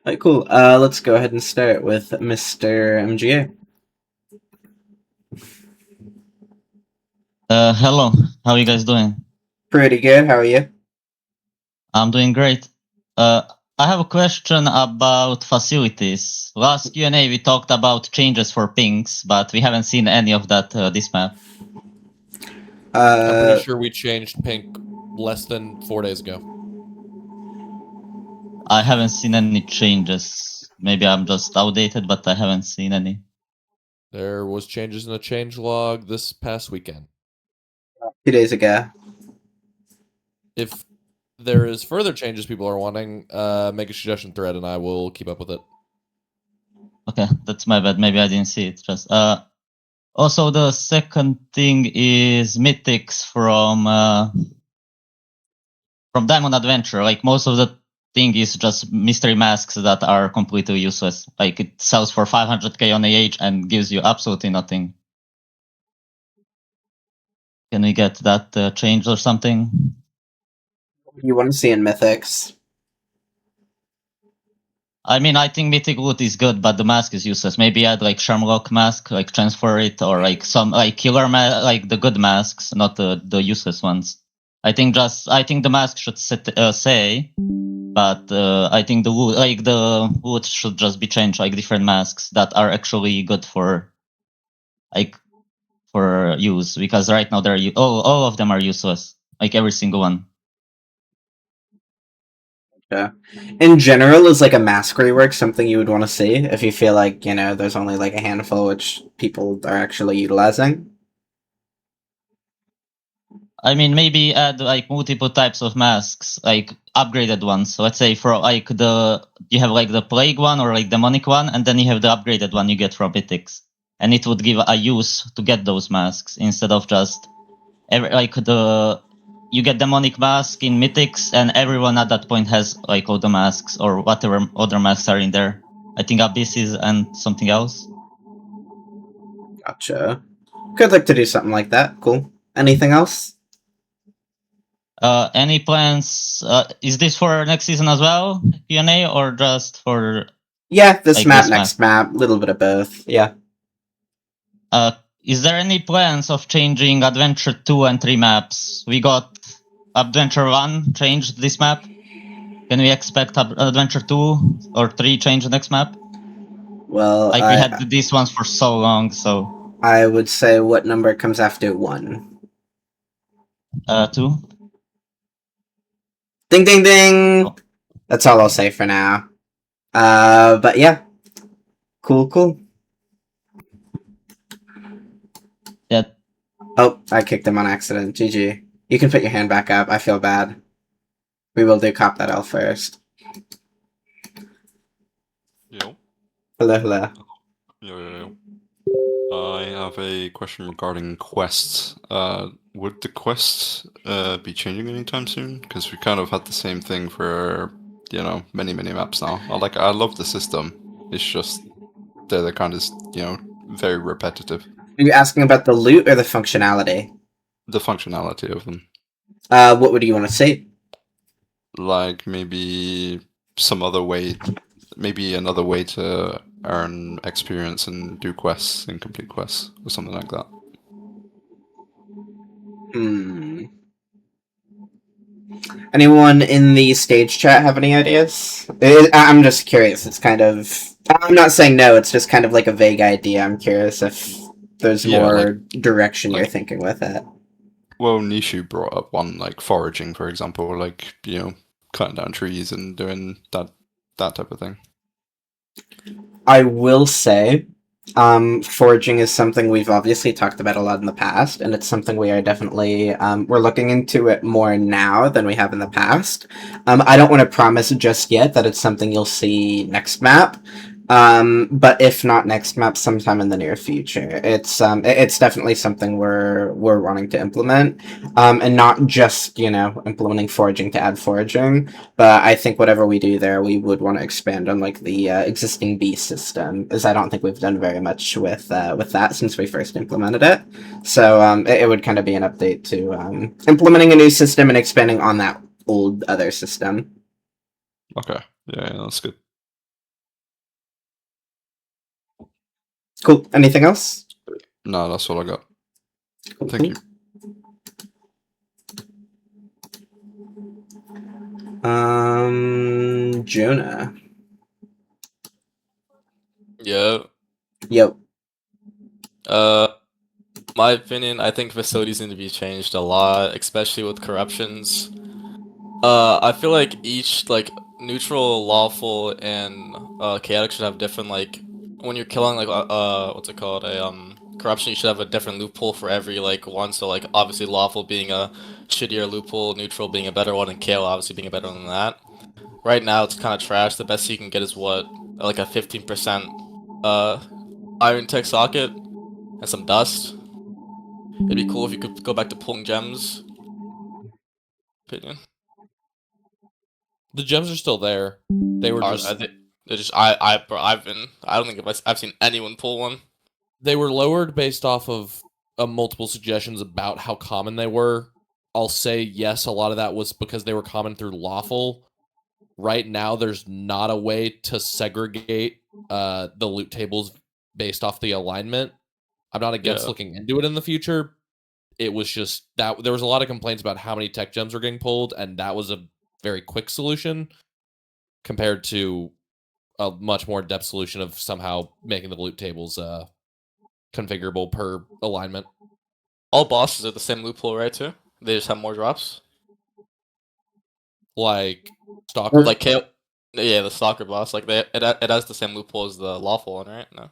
Alright, cool. Let's go ahead and start with Mr. MGA. Hello, how are you guys doing? Pretty good. How are you? I'm doing great. I have a question about facilities. Last Q&A we talked about changes for pings, but we haven't seen any of that this map. I'm pretty Uh, sure we changed pink less than 4 days ago. I haven't seen any changes. Maybe I'm just outdated, but I haven't seen any. There was changes in the change log this past weekend. 2 days ago. If there is further changes people are wanting, make a suggestion thread and I will keep up with it. Okay, that's my bad. Maybe I didn't see it. Just also the second thing is mythics from Diamond Adventure. Like most of the thing is just mystery masks that are completely useless. Like it sells for 500k on AH and gives you absolutely nothing. Can we get that changed or something? You want to see in Mythics? I mean, I think Mythic Loot is good, but the mask is useless. Maybe add like Shamrock mask, like transfer it, or like some like killer like the good masks, not the useless ones. I think the mask should say, but I think the loot should just be changed, like different masks that are actually good for like for use, because right now they're all of them are useless, like every single one. Yeah. In general, is like a mask rework something you would want to see if you feel like, there's only like a handful which people are actually utilizing? I mean, maybe add like multiple types of masks, like upgraded ones. So let's say for like you have like the plague one or like demonic one, and then you have the upgraded one you get from Mythics, and it would give a use to get those masks instead of just you get demonic mask in Mythics, and everyone at that point has like all the masks or whatever other masks are in there. I think Abysses and something else. Gotcha. Could like to do something like that. Cool. Anything else? Any plans? Is this for next season as well, Q&A, or just for Yeah, this like map, this map? next map, little bit of both. Yeah. Is there any plans of changing Adventure 2 and 3 maps? We got Adventure 1 changed this map. Can we expect Adventure 2 or 3 change the next map? Well, Like we had these ones for so long, so I would say what number comes after 1? 2. Ding ding ding! Oh. That's all I'll say for now. But yeah. Cool. Yeah. Oh, I kicked him on accident. GG. You can put your hand back up. I feel bad. We will do cop that L first. Yo. Hello. Yo. I have a question regarding quests. Would the quests be changing anytime soon? Because we kind of had the same thing for, many maps now. I love the system. It's just they're kind of, very repetitive. Are you asking about the loot or the functionality? The functionality of them. What would you want to see? Like maybe some other way, maybe another way to earn experience and do quests and complete quests or something like that. Anyone in the stage chat have any ideas? I'm just curious. It's kind of... I'm not saying no, it's just kind of like a vague idea. I'm curious if there's more direction you're thinking with it. Well, Nishu brought up one, like foraging, for example, cutting down trees and doing that type of thing. I will say, foraging is something we've obviously talked about a lot in the past, and it's something we are definitely, we're looking into it more now than we have in the past. I don't want to promise just yet that it's something you'll see next map, but if not next map, sometime in the near future. It's definitely something we're wanting to implement, and not just, implementing foraging to add foraging, but I think whatever we do there, we would want to expand on like the existing bee system, as I don't think we've done very much with that since we first implemented it. So it would kind of be an update to implementing a new system and expanding on that old other system. Okay, yeah, that's good. Cool. Anything else? No, that's all I got. Cool. Thank you. Jonah. Yeah. Yep. My opinion, I think facilities need to be changed a lot, especially with corruptions. I feel like each like neutral, lawful, and chaotic should have different like when you're killing like what's it called a corruption, you should have a different loophole for every like one. So like obviously lawful being a shittier loophole, neutral being a better one, and chaos obviously being a better than that. Right now it's kind of trash. The best you can get is what like a 15% iron tech socket and some dust. It'd be cool if you could go back to pulling gems. Opinion. The gems are still there. They were just They're just bro, I don't think I've seen anyone pull one. they were lowered based off of multiple suggestions about how common they were. I'll say yes, a lot of that was because they were common through lawful. Right now, there's not a way to segregate the loot tables based off the alignment. I'm not against Yeah. looking into it in the future. It was just that there was a lot of complaints about how many tech gems were getting pulled, and that was a very quick solution compared to a much more in-depth solution of somehow making the loot tables configurable per alignment. All bosses are the same loophole, right? Too. They just have more drops. Like Stalker. Like yeah, the stalker boss. Like it has the same loophole as the lawful one, right? No.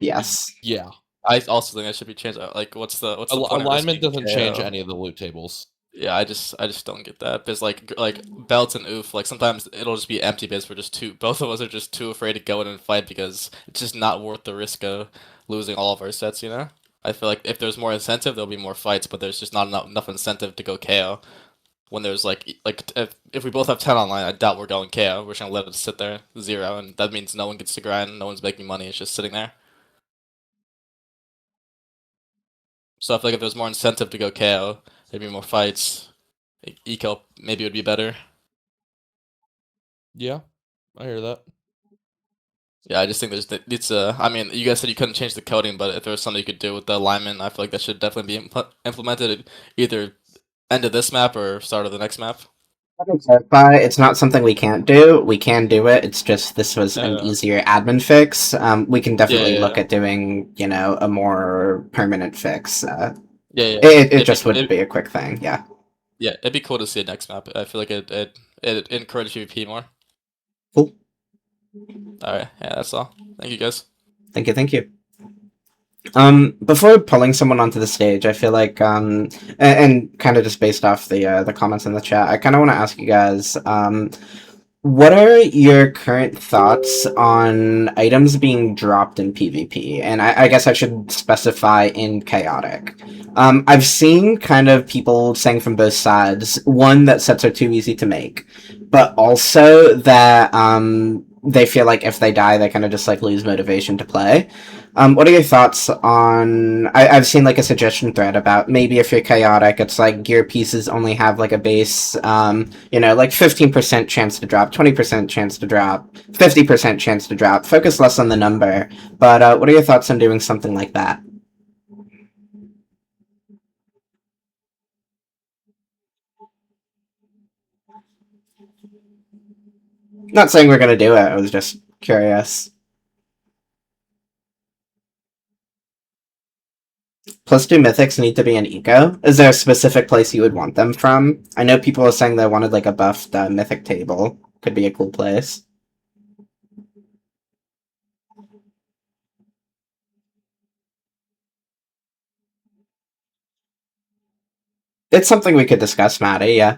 Yes. Yeah. I also think that should be changed. Like, what's the point of Alignment risking doesn't change KO? any of the loot tables. Yeah, I just don't get that. Because like belts and oof, like sometimes it'll just be empty bits. We're just too. Both of us are just too afraid to go in and fight because it's just not worth the risk of losing all of our sets. You know. I feel like if there's more incentive, there'll be more fights. But there's just not enough incentive to go KO. When there's like if we both have 10 online, I doubt we're going KO. We're just gonna let it sit there 0, and that means no one gets to grind. No one's making money. It's just sitting there. So I feel like if there's more incentive to go KO, there'd be more fights. Eco maybe would be better. Yeah, I hear that. Yeah, I just think it's I mean, you guys said you couldn't change the coding, but if there was something you could do with the alignment, I feel like that should definitely be implemented either end of this map or start of the next map. Clarify, it's not something we can't do. We can do it. It's just this was an Yeah. easier admin fix. We can definitely Yeah. look at doing, a more permanent fix. Yeah. It just wouldn't be a quick thing. Yeah. Yeah, it'd be cool to see a next map. I feel like it encourage PvP more. Cool. Alright, yeah, that's all. Thank you guys. Thank you. Thank you. Before pulling someone onto the stage, I feel like, and kind of just based off the comments in the chat, I kind of want to ask you guys, what are your current thoughts on items being dropped in PvP? And I guess I should specify in chaotic. I've seen kind of people saying from both sides, one, that sets are too easy to make, but also that they feel like if they die, they kind of just like lose motivation to play. What are your thoughts on... I've seen like a suggestion thread about maybe if you're chaotic, it's like gear pieces only have like a base, like 15% chance to drop, 20% chance to drop, 50% chance to drop. Focus less on the number. But what are your thoughts on doing something like that? Not saying we're gonna do it, I was just curious. Plus 2 mythics need to be an eco. Is there a specific place you would want them from? I know people are saying they wanted like a buffed mythic table. Could be a cool place. It's something we could discuss, Maddie, yeah.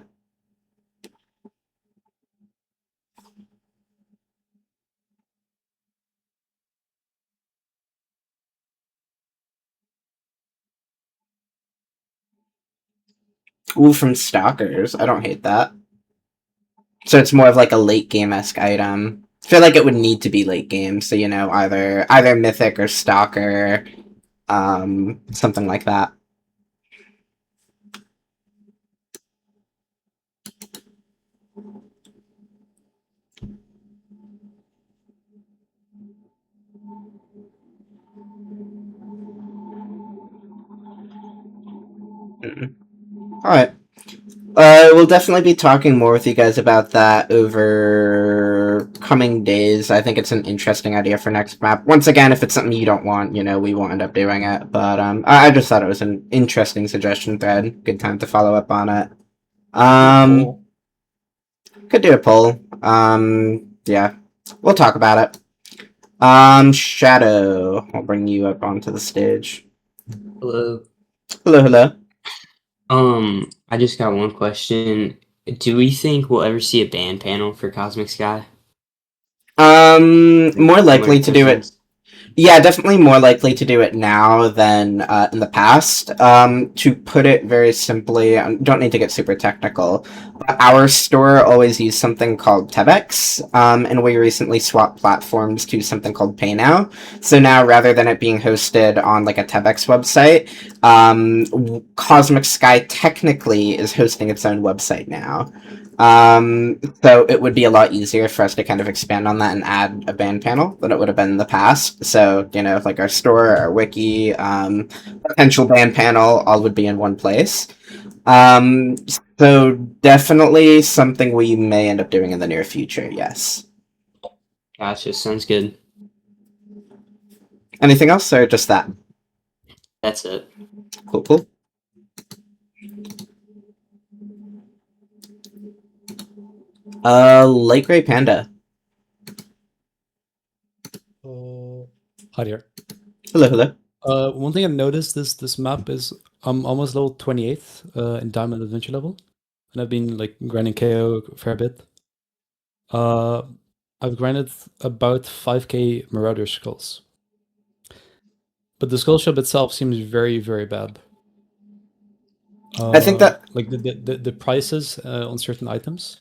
Ooh, from Stalkers. I don't hate that. So it's more of like a late game-esque item. I feel like it would need to be late game, so either Mythic or Stalker, something like that. All right. We'll definitely be talking more with you guys about that over coming days. I think it's an interesting idea for next map. Once again, if it's something you don't want, we won't end up doing it. But I just thought it was an interesting suggestion thread. Good time to follow up on it. Cool. Could do a poll. Yeah, we'll talk about it. Shadow, I'll bring you up onto the stage. Hello. Hello. I just got one question. Do we think we'll ever see a band panel for Cosmic Sky? More likely to do it. Yeah, definitely more likely to do it now than in the past. To put it very simply, I don't need to get super technical, but our store always used something called Tebex, and we recently swapped platforms to something called PayNow. So now, rather than it being hosted on like a Tebex website, Cosmic Sky technically is hosting its own website now. So it would be a lot easier for us to kind of expand on that and add a band panel than it would have been in the past. So, like our store, our wiki, potential band panel, all would be in one place. So definitely something we may end up doing in the near future, yes. Gotcha, sounds good. Anything else, or just that? That's it. Cool. Light Gray Panda. Hi there. Hello. One thing I noticed is this map is almost level 28 in Diamond Adventure level, and I've been like grinding KO a fair bit. I've grinded about 5k Marauder skulls, but the skull shop itself seems very, very bad. I think that like the prices on certain items.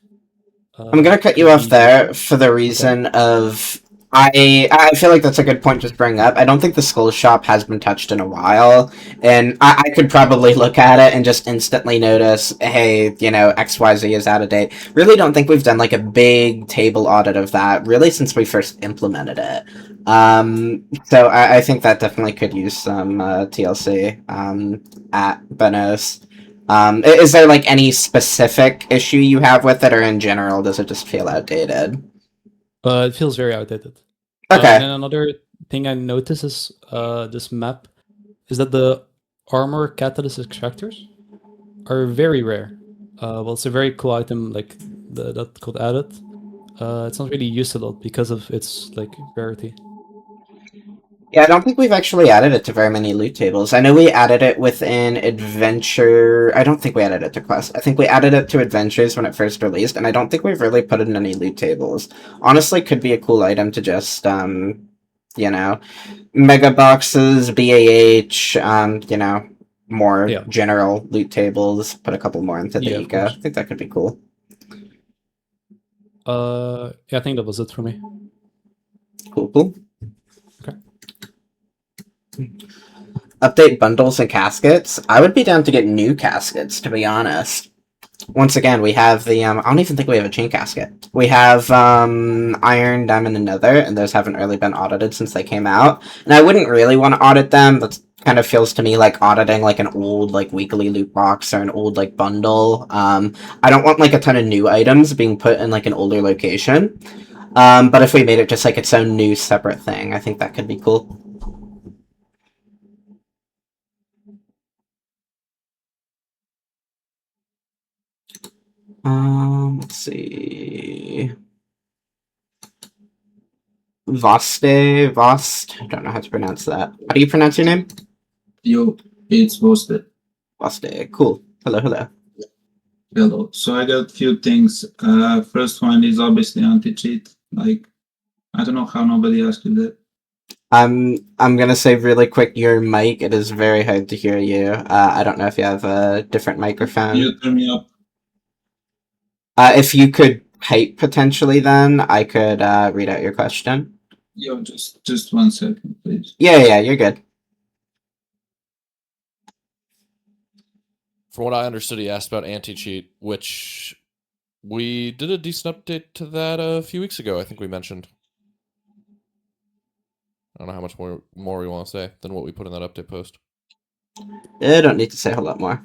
I'm gonna cut you off there for the reason of I feel like that's a good point to bring up. I don't think the skull shop has been touched in a while, and I could probably look at it and just instantly notice, hey, XYZ is out of date. Really don't think we've done like a big table audit of that really since we first implemented it. So I think that definitely could use some TLC at Benos. Is there like any specific issue you have with it, or in general, does it just feel outdated? It feels very outdated. Okay. And then another thing I notice is this map is that the armor catalyst extractors are very rare. Well, it's a very cool item, like that called added. It's not really used a lot because of its like rarity. Yeah, I don't think we've actually added it to very many loot tables. I know we added it within Adventure. I don't think we added it to Quest. I think we added it to Adventures when it first released, and I don't think we've really put it in any loot tables. Honestly, could be a cool item to just, mega boxes, BAH, more general loot tables. Put a couple more into the eco. I think that could be cool. Yeah, I think that was it for me. Cool. Okay. Update bundles and caskets. I would be down to get new caskets, to be honest. Once again, we have the I don't even think we have a chain casket. We have iron, diamond, and nether, and those haven't really been audited since they came out. And I wouldn't really want to audit them. That kind of feels to me like auditing like an old like weekly loot box or an old like bundle. I don't want like a ton of new items being put in like an older location. But if we made it just like its own new separate thing, I think that could be cool. Let's see. Vost, I don't know how to pronounce that. How do you pronounce your name? Yo, it's Vost. Vost, cool. Hello. Hello. So I got a few things. First one is obviously anti-cheat. Like, I don't know how nobody asked you that. I'm gonna say really quick, your mic, it is very hard to hear you. I don't know if you have a different microphone. You turn me up. If you could type potentially, then I could read out your question. Yo, just 1 second, please. Yeah, you're good. From what I understood, he asked about anti-cheat, which we did a decent update to that a few weeks ago. I think we mentioned. I don't know how much more we want to say than what we put in that update post. I don't need to say a whole lot more.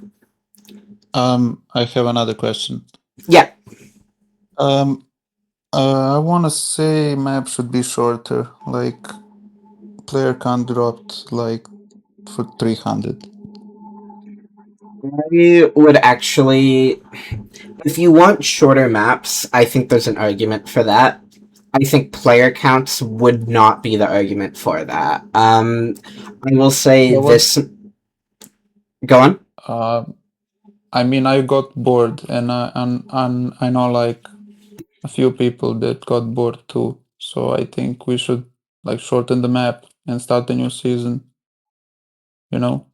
I have another question. Yeah. I want to say map should be shorter, like player count dropped like for 300. I would actually, if you want shorter maps, I think there's an argument for that. I think player counts would not be the argument for that. I will say Yeah, what- this. Go on. I mean, I got bored, and I know like a few people that got bored too. So I think we should like shorten the map and start a new season. You know?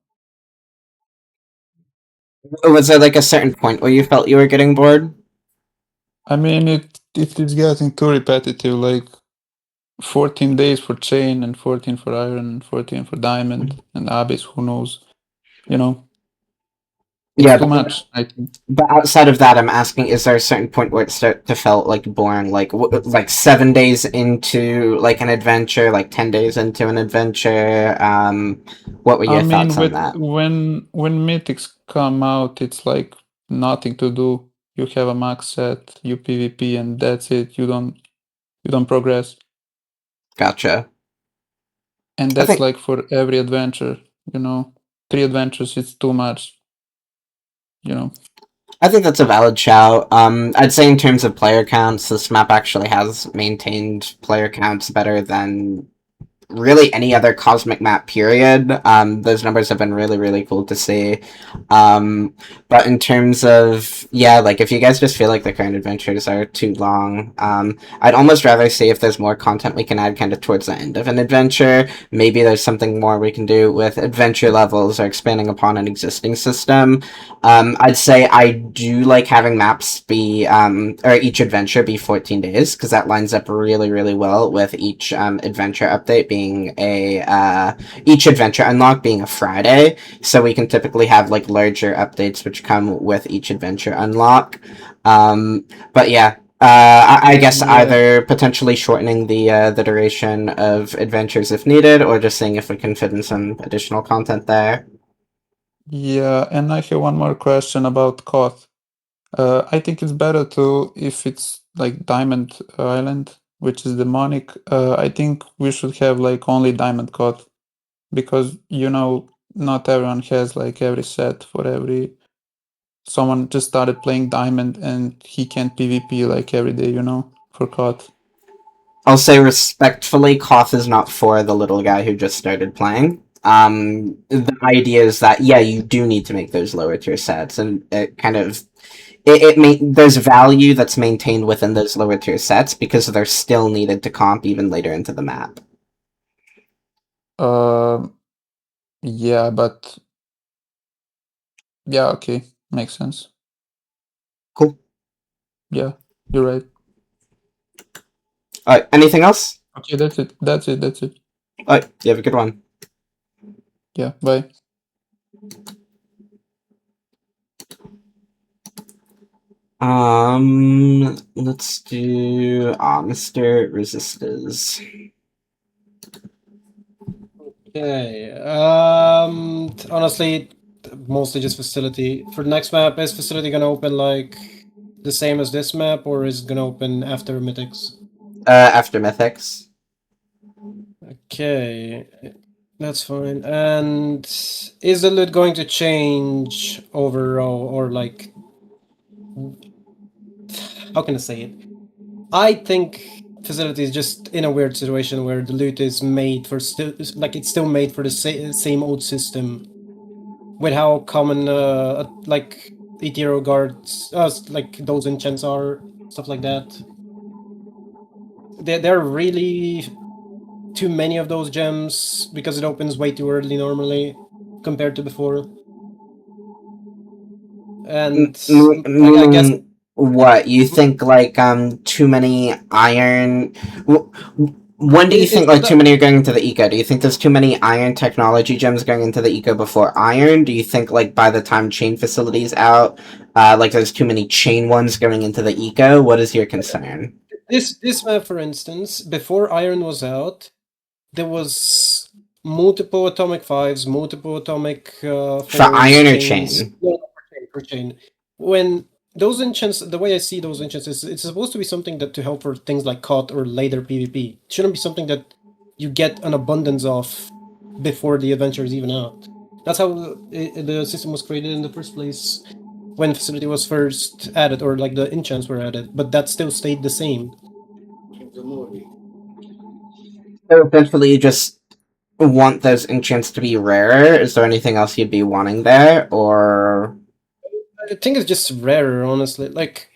Was there like a certain point where you felt you were getting bored? I mean, it is getting too repetitive. Like 14 days for chain and 14 for iron and 14 for diamond and abyss. Who knows? You know? It's Yeah, too but- much. I think. But outside of that, I'm asking: is there a certain point where it start to felt like boring, like 7 days into like an adventure, like 10 days into an adventure? What were your I mean, thoughts on with that? when mythics come out, it's like nothing to do. You have a max set, you PvP, and that's it. You don't progress, Gotcha. and I that's think- like for every adventure. You know, 3 adventures, it's too much. You know. I think that's a valid shout. I'd say in terms of player counts, this map actually has maintained player counts better than really any other cosmic map period. Those numbers have been really, really cool to see. But in terms of, yeah, like if you guys just feel like the current adventures are too long, I'd almost rather see if there's more content we can add kind of towards the end of an adventure. Maybe there's something more we can do with adventure levels or expanding upon an existing system. I'd say I do like having maps be, or each adventure be 14 days, because that lines up really, really well with each adventure update being each adventure unlock being a Friday, so we can typically have like larger updates which come with each adventure unlock. But yeah, I guess Yeah. either potentially shortening the duration of adventures if needed, or just seeing if we can fit in some additional content there. Yeah, and I have one more question about Koth. I think it's better to if it's like Diamond Island, which is demonic. I think we should have like only Diamond Koth, because you know not everyone has like every set for every. Someone just started playing Diamond and he can't PvP like every day, you know, for Koth. I'll say respectfully, Koth is not for the little guy who just started playing. The idea is that, yeah, you do need to make those lower tier sets, and it kind of there's value that's maintained within those lower tier sets because they're still needed to comp even later into the map. Yeah, but yeah, okay, makes sense. Cool. Yeah, you're right. Alright, anything else? Okay, that's it. That's it. That's it. Alright, you have a good one. Yeah, bye. Let's do Mr. Resistors. Okay. Honestly, mostly just facility. For the next map, is facility gonna open like the same as this map, or is it gonna open after Mythics? After Mythics. Okay, that's fine. And is the loot going to change overall, or like, how can I say it? I think facility is just in a weird situation where the loot is made for still, like it's still made for the same old system, with how common like Ethereal guards, like those enchants are, stuff like that. There are really too many of those gems because it opens way too early normally compared to before. And I guess What you think? Like too many iron. When do you think like too many are going into the eco? Do you think there's too many iron technology gems going into the eco before iron? Do you think like by the time chain facility's out, like there's too many chain ones going into the eco? What is your concern? This map, for instance, before iron was out, there was multiple atomic 5s, multiple atomic For iron or chain? No, Chain. When those enchants, the way I see those enchants is it's supposed to be something that to help for things like COD or later PvP. It shouldn't be something that you get an abundance of before the adventure is even out. That's how the system was created in the first place when Facility was first added, or like the enchants were added, but that still stayed the same. So essentially, you just want those enchants to be rarer. Is there anything else you'd be wanting there, or? I think it's just rarer, honestly. Like,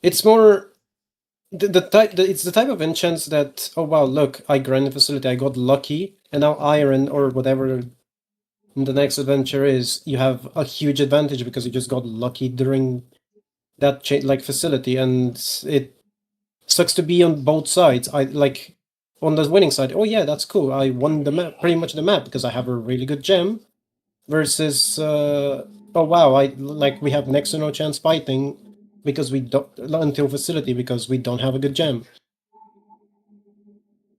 it's more the type. It's the type of enchants that, oh wow, look, I grinded Facility, I got lucky, and now Iron or whatever the next adventure is, you have a huge advantage because you just got lucky during that Facility, and it sucks to be on both sides. I like on the winning side. Oh yeah, that's cool. I won the map, pretty much the map, because I have a really good gem. Versus, oh wow, we have next to no chance fighting because we don't until Facility because we don't have a good gem.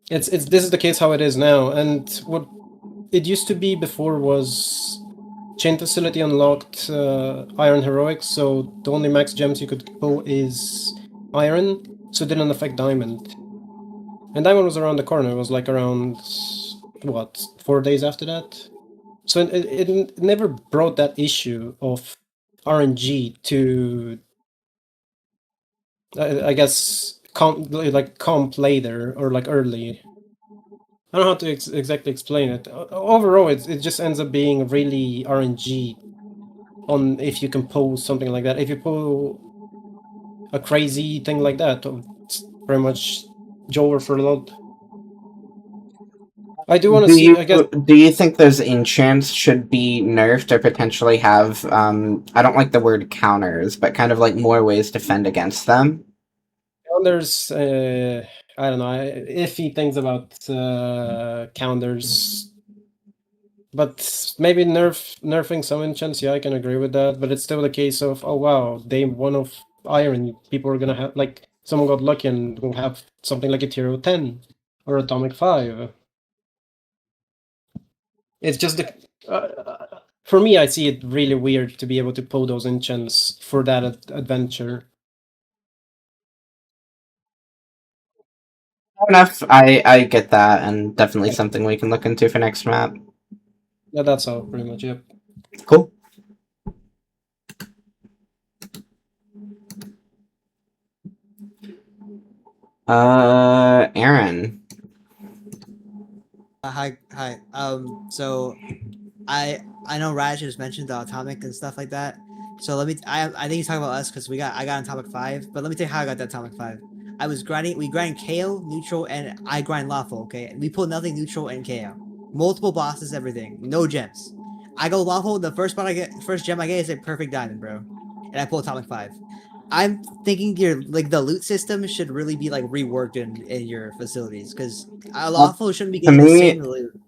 This is the case how it is now, and what it used to be before was Chain Facility unlocked Iron Heroics, so the only max gems you could pull is Iron, so it didn't affect Diamond. And Diamond was around the corner. It was like around, what, 4 days after that? So it never brought that issue of RNG to, I guess, comp later or like early. I don't know how to exactly explain it. Overall, it just ends up being really RNG on if you can pull something like that. If you pull a crazy thing like that, it's very much Joel for a lot. I do want to see. I guess. Do you think those enchants should be nerfed or potentially have? I don't like the word counters, but kind of like more ways to fend against them. Counters. I don't know. Iffy things about counters, but maybe nerfing some enchants. Yeah, I can agree with that. But it's still the case of, oh wow, day 1 of Iron, people are gonna have, like, someone got lucky and will have something like a Tier 10 or Atomic 5. It's just for me, I see it really weird to be able to pull those enchants for that adventure. Fair enough. I get that, and definitely something we can look into for next map. Yeah, that's all pretty much. Yep. Cool. Aaron. Hi. So I know Raj just mentioned the atomic and stuff like that. So I think he's talking about us because I got Atomic 5. But let me tell you how I got that Atomic 5. I was grinding. We grind KO, neutral, and I grind lawful. Okay, and we pull nothing neutral and KO. Multiple bosses, everything. No gems. I go lawful. The first gem I get is a perfect diamond, bro. And I pull Atomic 5. I'm thinking the loot system should really be like reworked in your facilities because lawful shouldn't be getting the same loot.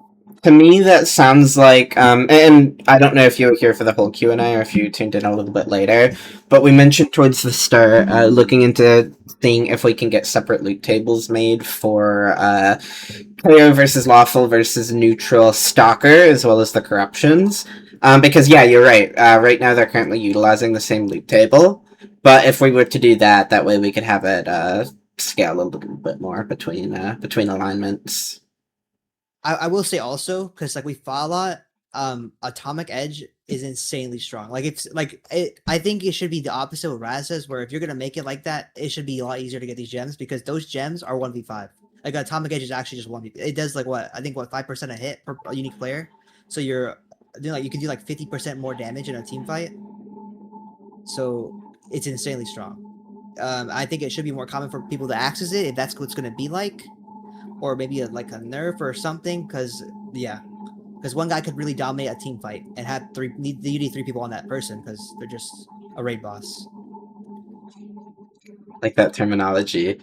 To me, that sounds like, and I don't know if you were here for the whole Q&A or if you tuned in a little bit later, but we mentioned towards the start, looking into seeing if we can get separate loot tables made for KO versus lawful versus neutral stalker, as well as the corruptions. Because, yeah, you're right. Right now, they're currently utilizing the same loot table, but if we were to do that, that way we could have it scale a little bit more between alignments. I will say also, because like we fought a lot, Atomic Edge is insanely strong. I think it should be the opposite of Raz says, where if you're gonna make it like that, it should be a lot easier to get these gems because those gems are 1v5. Like Atomic Edge is actually just 1v. It does like 5% a hit per unique player. So you can do like 50% more damage in a team fight. So it's insanely strong. I think it should be more common for people to access it if that's what it's gonna be like. Or maybe a nerf or something, because one guy could really dominate a team fight and have you need 3 people on that person because they're just a raid boss. Like that terminology.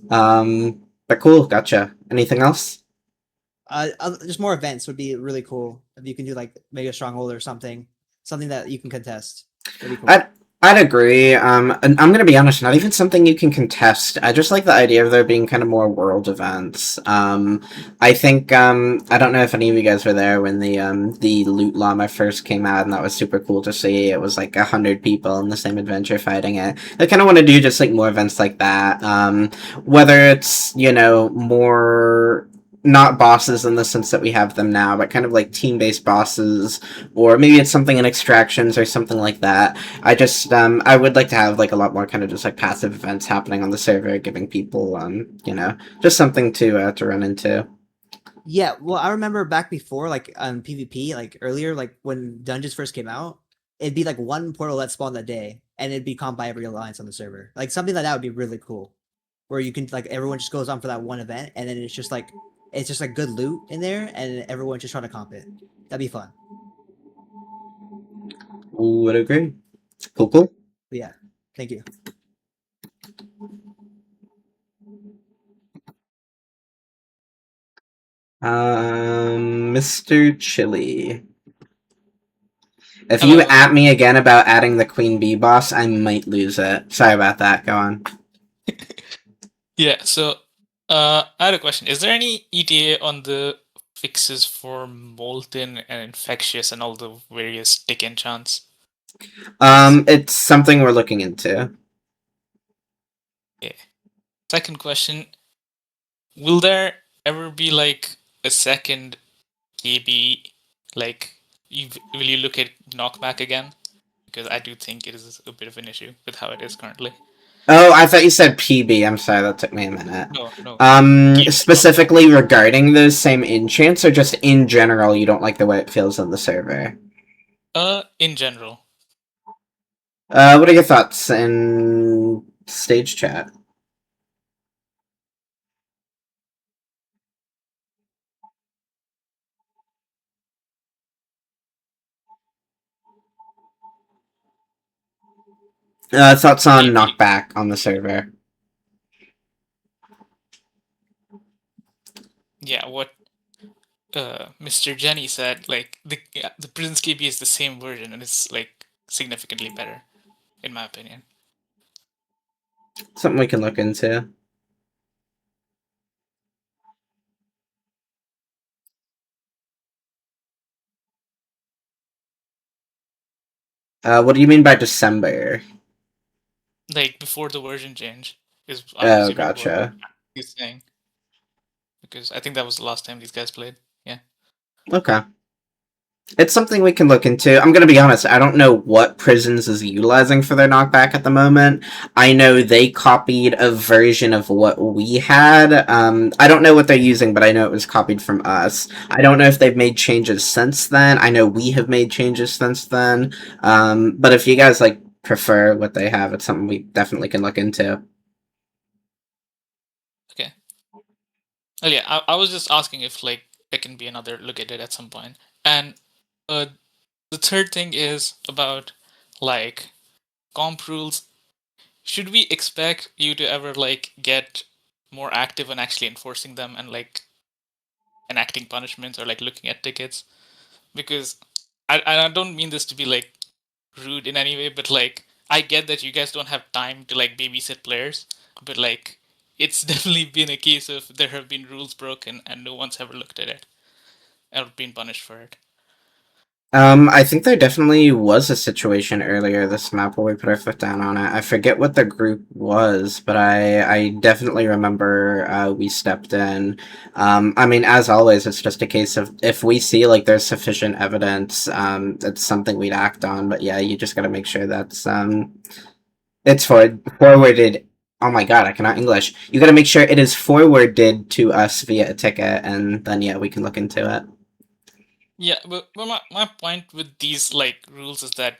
But cool, gotcha. Anything else? Just more events would be really cool if you can do like maybe a stronghold or something that you can contest. That'd be cool. I'd agree. And I'm gonna be honest, not even something you can contest. I just like the idea of there being kind of more world events. I think I don't know if any of you guys were there when the Loot Llama first came out, and that was super cool to see. It was like 100 people in the same adventure fighting it. I kind of want to do just like more events like that. Whether it's more not bosses in the sense that we have them now, but kind of like team-based bosses, or maybe it's something in extractions or something like that. I would like to have like a lot more kind of just like passive events happening on the server, giving people just something to run into. Yeah, well, I remember back before, like on PvP, like earlier, like when dungeons first came out, it'd be like one portal that spawned that day, and it'd be comped by every alliance on the server. Like something like that would be really cool, where you can like everyone just goes on for that one event, and then it's just like good loot in there, and everyone's just trying to comp it. That'd be fun. Would agree. Cool. But yeah, thank you. Mr. Chili. If you at me again about adding the Queen Bee boss, I might lose it. Sorry about that. Go on. Yeah, so I had a question. Is there any ETA on the fixes for Molten and Infectious and all the various tick enchants? It's something we're looking into. Yeah. Second question. Will there ever be like a second KB? Like, will you look at knockback again? Because I do think it is a bit of an issue with how it is currently. Oh, I thought you said PB. I'm sorry, that took me a minute. No. Specifically regarding those same enchants, or just in general, you don't like the way it feels on the server? In general. What are your thoughts in stage chat? Thoughts on knockback on the server? Yeah, what Mr. Jenny said, like the Prison's KB is the same version, and it's like significantly better, in my opinion. Something we can look into. What do you mean by December? Like before the version change is. Oh, gotcha. He's saying, because I think that was the last time these guys played. Yeah. Okay. It's something we can look into. I'm gonna be honest, I don't know what Prisons is utilizing for their knockback at the moment. I know they copied a version of what we had. I don't know what they're using, but I know it was copied from us. I don't know if they've made changes since then. I know we have made changes since then. But if you guys like prefer what they have, it's something we definitely can look into. Okay. Oh yeah, I was just asking if like there can be another look at it at some point. And the third thing is about like comp rules. Should we expect you to ever like get more active on actually enforcing them and like enacting punishments or like looking at tickets? Because I don't mean this to be like rude in any way, but like I get that you guys don't have time to like babysit players, but like it's definitely been a case of there have been rules broken and no one's ever looked at it or been punished for it. I think there definitely was a situation earlier this map where we put our foot down on it. I forget what the group was, but I definitely remember we stepped in. I mean, as always, it's just a case of if we see like there's sufficient evidence, it's something we'd act on. But yeah, you just got to make sure that's it's forwarded. Oh my god, I cannot English. You got to make sure it is forwarded to us via a ticket, and then yeah, we can look into it. Yeah, but my point with these like rules is that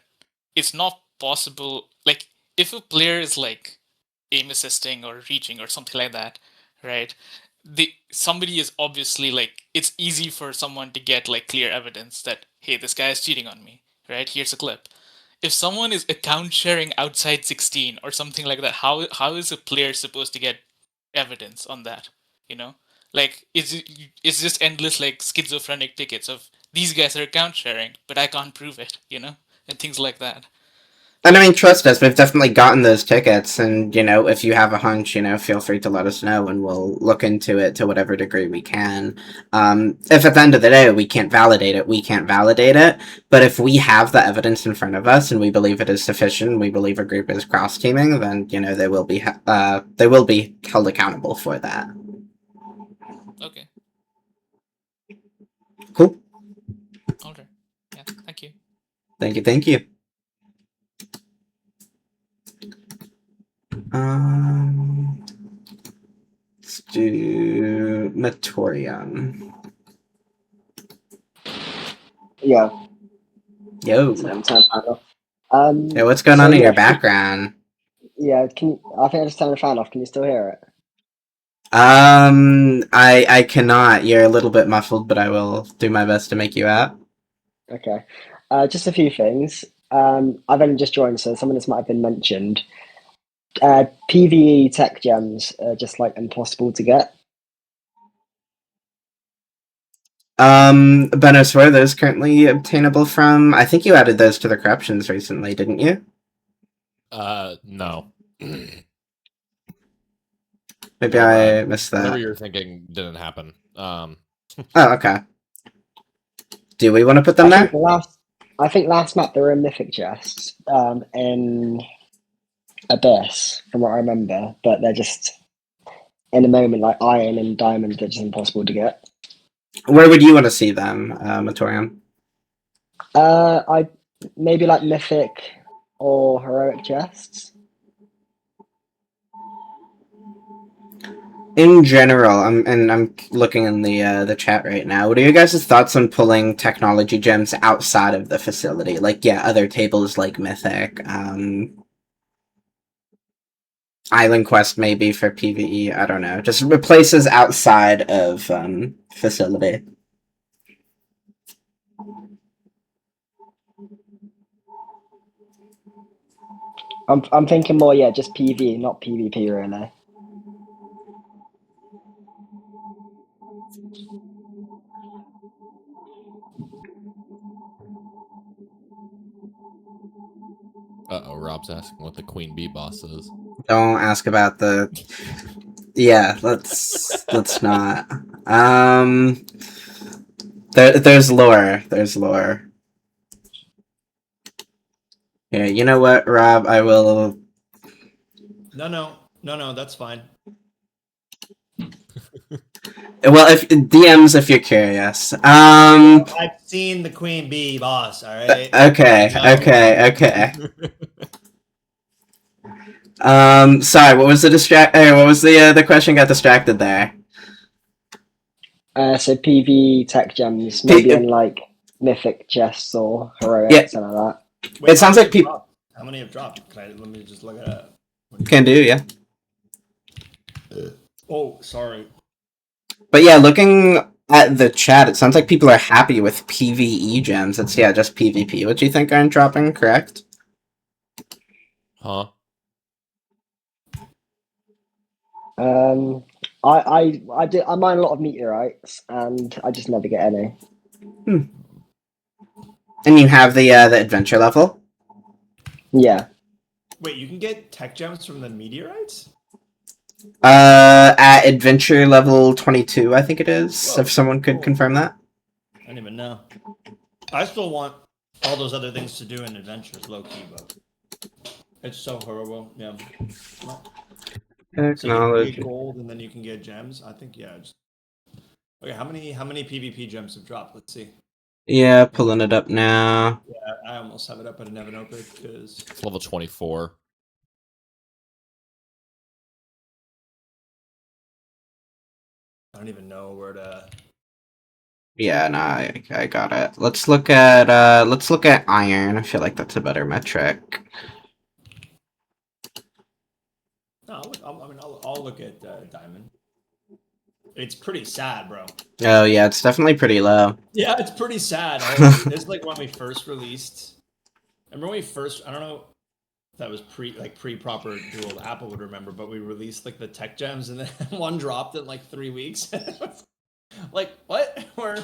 it's not possible. Like, if a player is like aim assisting or reaching or something like that, right? Somebody is obviously like it's easy for someone to get like clear evidence that hey, this guy is cheating on me, right? Here's a clip. If someone is account sharing outside 16 or something like that, how is a player supposed to get evidence on that? You know, like it's just endless like schizophrenic tickets of these guys are account sharing, but I can't prove it, you know, and things like that. And I mean, trust us, we've definitely gotten those tickets, and, if you have a hunch, feel free to let us know, and we'll look into it to whatever degree we can. If at the end of the day we can't validate it, we can't validate it, but if we have the evidence in front of us, and we believe it is sufficient, we believe a group is cross-teaming, then, they will be held accountable for that. Okay. Cool. Alright. Yeah, thank you. Thank you. Let's do Metorium. Yeah. Yo. Yeah, what's going on in your background? Yeah, I think I just turned the fan off. Can you still hear it? I cannot. You're a little bit muffled, but I will do my best to make you out. Okay. Just a few things. I've only just joined, so some of this might have been mentioned. PvE tech gems are just like impossible to get. Benos, where are those currently obtainable from? I think you added those to the corruptions recently, didn't you? No. Maybe I missed that. Whatever you're thinking didn't happen. Oh, okay. Do we want to put them there? I think last map there were mythic chests in Abyss, from what I remember, but they're just in the moment like iron and diamonds. They're just impossible to get. Where would you want to see them, Metorium? I maybe like mythic or heroic chests. In general, I'm looking in the chat right now. What are your guys' thoughts on pulling technology gems outside of the facility? Like, yeah, other tables like Mythic, Island Quest maybe for PvE. I don't know. Just places outside of facility. I'm thinking more, yeah, just PvE, not PvP really. Uh-oh, Rob's asking what the Queen Bee boss is. Don't ask about the... Yeah, let's not. There's lore. There's lore. Yeah, you know what, Rob? I will... No, that's fine. Well, if DMs, if you're curious. I've seen the Queen Bee boss, alright? Okay. Sorry, what was the question? Got distracted there. So PvE tech gems, maybe in like mythic chests or heroic, something like that. Wait, it sounds like people. How many have dropped? Let me just look it up. Can do, yeah. Oh, sorry. But yeah, looking at the chat, it sounds like people are happy with PvE gems. It's just PvP. What do you think aren't dropping? Correct? Huh? I mine a lot of meteorites, and I just never get any. And you have the adventure level? Yeah. Wait, you can get tech gems from the meteorites? At adventure level 22, I think it is. Whoa, if someone could confirm that. I didn't even know. I still want all those other things to do in adventures, low key, but it's so horrible. Yeah. Technology. So you can get gold and then you can get gems. I think okay. How many PvP gems have dropped? Let's see. Yeah, pulling it up now. Yeah, I almost have it up, but I never opened because it's level 24. I don't even know where to. Yeah, no, I got it. Let's look at iron. I feel like that's a better metric. No, I'll look at diamond. It's pretty sad, bro. Oh yeah, it's definitely pretty low. Yeah, it's pretty sad. It's like when we first released. Remember when we first? I don't know if that was pre-proper dual. Apple would remember, but we released like the tech gems, and then one dropped in like 3 weeks. Like what? Where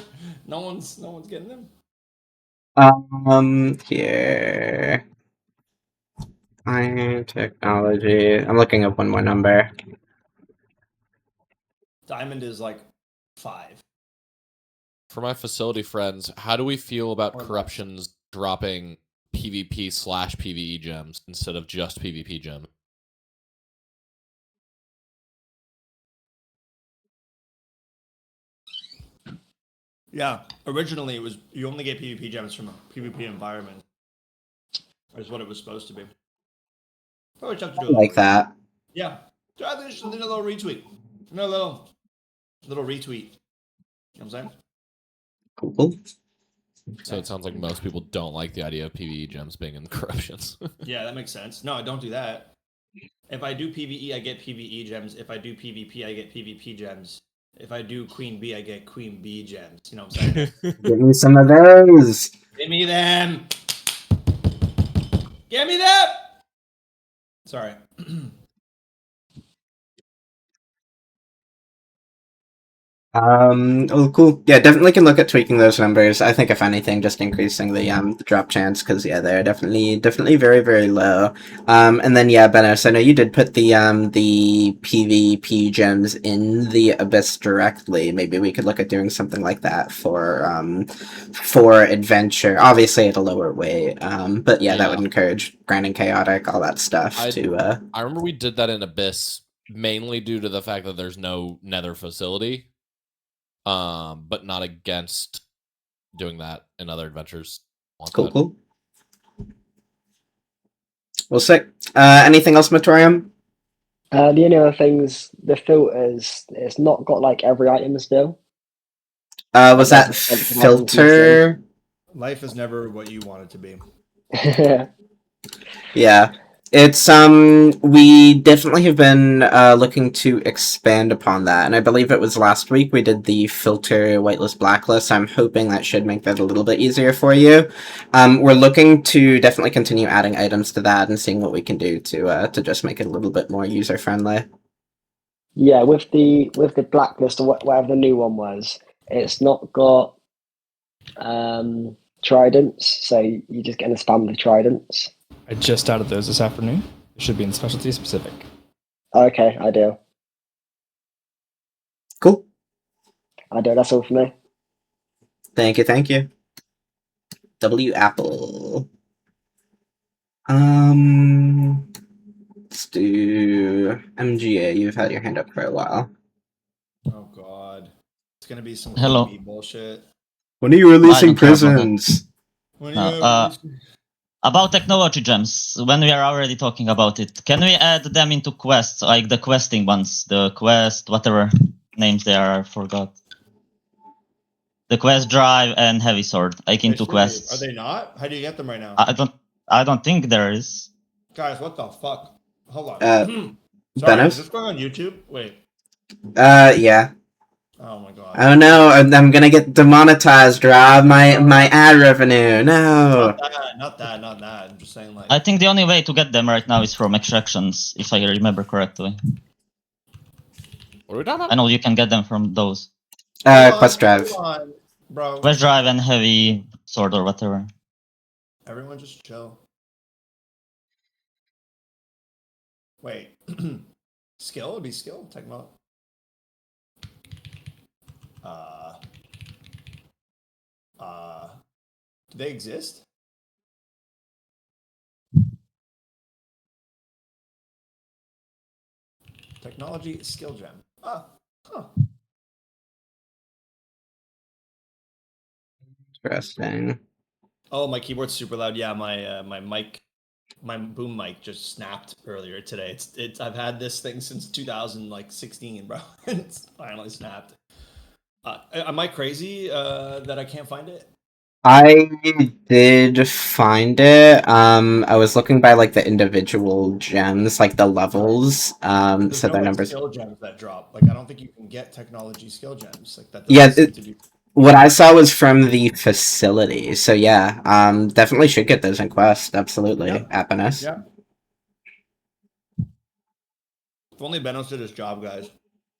no one's getting them. Here. Iron technology. I'm looking up one more number. Diamond is like 5. For my facility friends, how do we feel about Or less. corruptions dropping PvP/PvE gems instead of just PvP gem? Yeah, originally it was you only get PvP gems from a PvP environment. Is what it was supposed to be. Probably tough to do I like that. Yeah, so I think just a little retweet, a little retweet. You know what I'm saying? Cool. So it sounds like most people don't like the idea of PvE gems being in the corruptions. Yeah, that makes sense. No, don't do that. If I do PvE, I get PvE gems. If I do PvP, I get PvP gems. If I do Queen Bee, I get Queen Bee gems. You know what I'm saying? Give me some of those. Give me them. Give me them. Sorry. Oh, cool. Yeah, definitely can look at tweaking those numbers. I think if anything, just increasing the drop chance, because yeah, they're definitely very, very low. And then yeah, Benos, I know you did put the PvP gems in the Abyss directly. Maybe we could look at doing something like that for adventure. Obviously at a lower weight. But yeah, that would encourage grinding chaotic, all that stuff I remember we did that in Abyss mainly due to the fact that there's no Nether facility. But not against doing that in other adventures. Cool. Well, sick. Anything else, Matorium? The only other things, the filters, it's not got like every item still. Was that filter? Life is never what you want it to be. Yeah. It's we definitely have been looking to expand upon that, and I believe it was last week we did the filter whitelist blacklist. I'm hoping that should make that a little bit easier for you. We're looking to definitely continue adding items to that and seeing what we can do to just make it a little bit more user friendly. Yeah, with the blacklist or whatever the new one was, it's not got tridents, so you just get a spam with tridents. I just added those this afternoon. It should be in specialty specific. Okay, I do. Cool. I do. That's all for me. Thank you. W Apple. Let's do MGA. You've had your hand up for a while. Oh God, it's gonna be some Hello. creepy bullshit. When are you releasing I don't care about that. prisons? About technology gems, when we are already talking about it, can we add them into quests, like the questing ones, the quest, whatever names they are, I forgot. The quest drive and heavy sword, like into quests. Are they not? How do you get them right now? I don't think there is. Guys, what the fuck? Hold on. Sorry, Benos? is this going on YouTube? Wait. Yeah. Oh my God. Oh no, I'm gonna get demonetized, Rob. My ad revenue. No. Not that. I'm just saying, like. I think the only way to get them right now is from extractions, if I remember correctly. What are we talking about? I know you can get them from those. Quest drive. Hold on, bro. Quest drive and heavy sword or whatever. Everyone just chill. Wait. Skill would be skill, techno. Do they exist? Technology skill gem. Huh. Interesting. Oh, my keyboard's super loud. Yeah, my mic, my boom mic just snapped earlier today. It's I've had this thing since 2016, bro. It's finally snapped. Am I crazy that I can't find it? I did find it. I was looking by like the individual gems, like the levels. There's So no their like, numbers. skill gems that drop. Like I don't think you can get technology skill gems like that. Yeah, doesn't seem to be- what I saw was from the facility. So yeah, definitely should get those in Quest. Absolutely, Happiness. Yeah. If only Benos did his job, guys.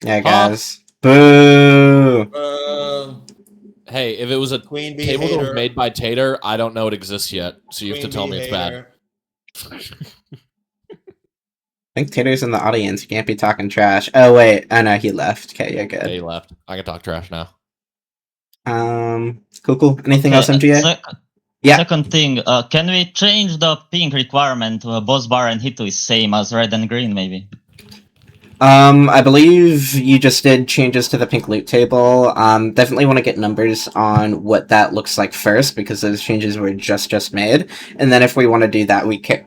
Yeah, guys. Boo. Hey, if it was a Queen Bee table that was hater. made by Tater, I don't know it exists yet, so you have to Queen tell Bee me it's bad. think Tater's in the audience. You can't be talking trash. Oh wait, oh no, he left. Okay, you're good. Yeah, he left. I can talk trash now. Cool. Anything else, MGA? Yeah. Second thing, can we change the pink requirement to a boss bar and hit is same as red and green, maybe? I believe you just did changes to the pink loot table. Definitely want to get numbers on what that looks like first, because those changes were just made. And then if we want to do that, we can.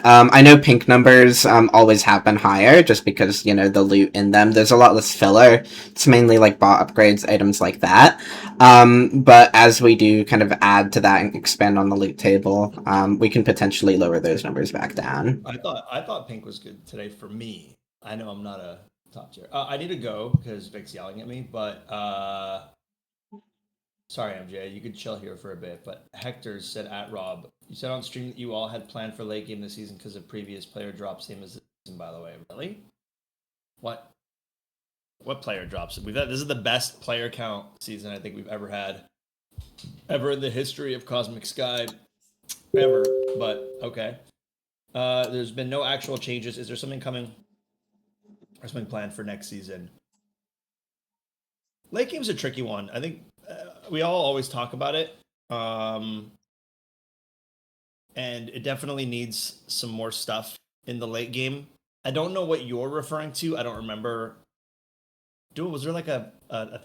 I know pink numbers always have been higher, just because, you know, the loot in them, there's a lot less filler. It's mainly like bot upgrades, items like that. But as we do kind of add to that and expand on the loot table, we can potentially lower those numbers back down. I thought pink was good today for me. I know I'm not a top tier. I need to go because Vic's yelling at me, but sorry, MJ, you could chill here for a bit. But Hector said at Rob, you said on stream that you all had planned for late game this season because of previous player drops, same as this season, by the way. Really? What player drops? This is the best player count season I think we've ever had, ever in the history of Cosmic Sky, ever. But okay. There's been no actual changes. Is there something coming or something planned for next season? Late game's a tricky one. I think we all always talk about it. And it definitely needs some more stuff in the late game. I don't know what you're referring to. I don't remember. Was there like a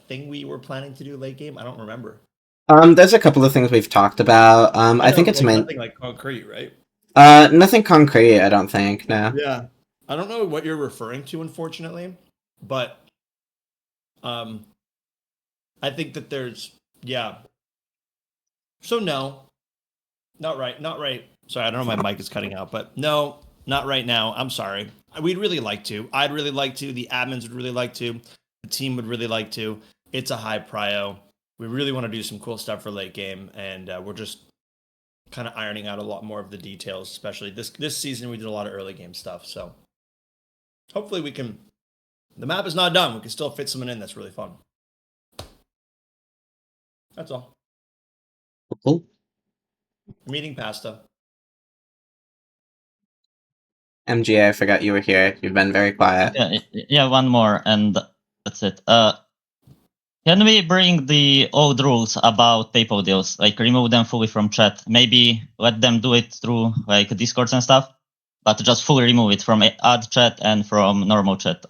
thing we were planning to do late game? I don't remember. There's a couple of things we've talked about. I think it's meant nothing like concrete, right? Nothing concrete, I don't think, no. Yeah. I don't know what you're referring to, unfortunately. But I think that there's So no. Not right. Sorry, I don't know, my mic is cutting out, but no, not right now. I'm sorry. We'd really like to. I'd really like to. The admins would really like to. The team would really like to. It's a high prio. We really want to do some cool stuff for late game, and we're just kind of ironing out a lot more of the details, especially this season. We did a lot of early game stuff, so hopefully we can. The map is not done. We can still fit someone in that's really fun. That's all. Cool. I'm eating pasta. MGA, I forgot you were here. You've been very quiet. Yeah, one more, and that's it. Can we bring the old rules about PayPal deals, like remove them fully from chat? Maybe let them do it through like Discords and stuff, but just fully remove it from ad chat and from normal chat.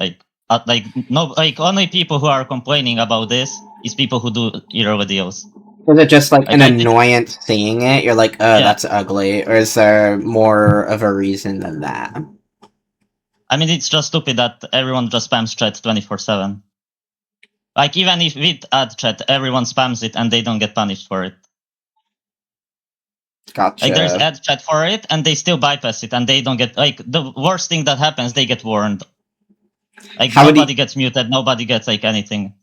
Only people who are complaining about this is people who do irrelevant deals. Is it just like an annoyance seeing it? You're like, oh, that's ugly. Or is there more of a reason than that? I mean, it's just stupid that everyone just spams chat 24/7. Like, even if with ad chat, everyone spams it and they don't get punished for it. Gotcha. Like, there's ad chat for it and they still bypass it and they don't get, like, the worst thing that happens, they get warned. Like, nobody gets muted, nobody gets, like, anything.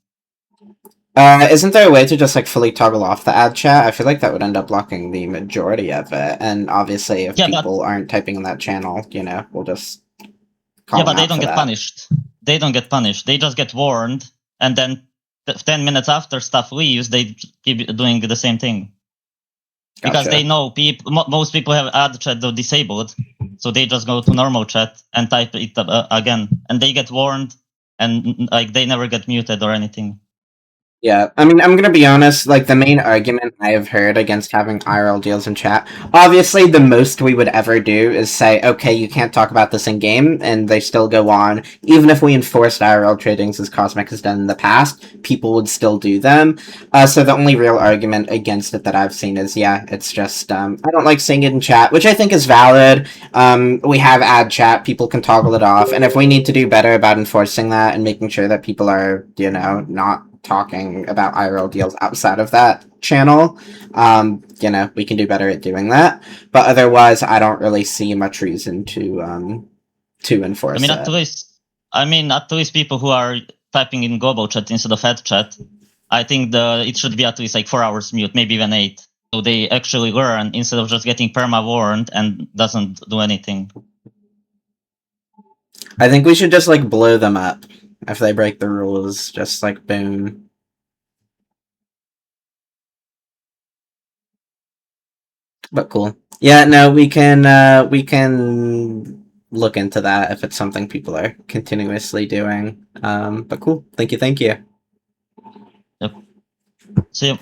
Isn't there a way to just like fully toggle off the ad chat? I feel like that would end up blocking the majority of it. And obviously, if people aren't typing in that channel, you know, we'll just call them they out don't for get that. punished. They don't get punished. They just get warned, and then 10 minutes after stuff leaves, they keep doing the same thing. Because they know most people have ad chat disabled, so they just go to normal chat and type it again, and they get warned, and like they never get muted or anything. Yeah, I mean, I'm gonna be honest, like, the main argument I have heard against having IRL deals in chat, obviously the most we would ever do is say, okay, you can't talk about this in-game, and they still go on. Even if we enforced IRL tradings as Cosmic has done in the past, people would still do them. So the only real argument against it that I've seen is, it's just, I don't like seeing it in chat, which I think is valid. We have ad chat, people can toggle it off, and if we need to do better about enforcing that and making sure that people are, you know, not talking about IRL deals outside of that channel, you know, we can do better at doing that. But otherwise, I don't really see much reason to enforce it. At least people who are typing in global chat instead of ad chat, I think it should be at least like 4 hours mute, maybe even 8. So they actually learn instead of just getting perma warned and doesn't do anything. I think we should just like blow them up. If they break the rules, just like boom. But cool. Yeah, no, we can look into that if it's something people are continuously doing. But cool. Thank you. See you.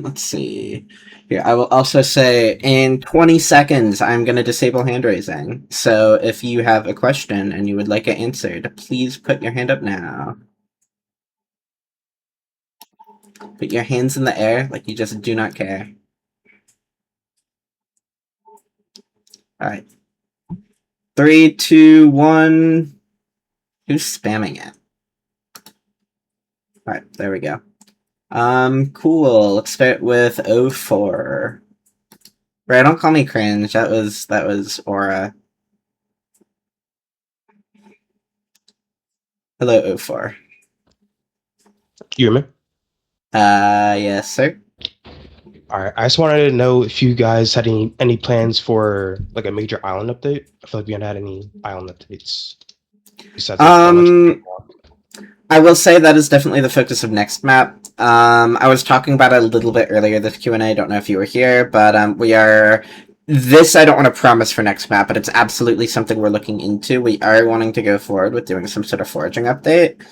Let's see. Here, I will also say in 20 seconds, I'm going to disable hand raising. So if you have a question and you would like it answered, please put your hand up now. Put your hands in the air like you just do not care. Alright. 3, 2, 1. Who's spamming it? Alright, there we go. Cool. Let's start with 04. Right, don't call me cringe. That was Aura. Hello, 04. You hear me? Yes, sir. Alright, I just wanted to know if you guys had any plans for like a major island update. I feel like we haven't had any island updates. Besides, I will say that is definitely the focus of next map. I was talking about it a little bit earlier this Q&A. Don't know if you were here, but we are. This I don't want to promise for next map, but it's absolutely something we're looking into. We are wanting to go forward with doing some sort of foraging update.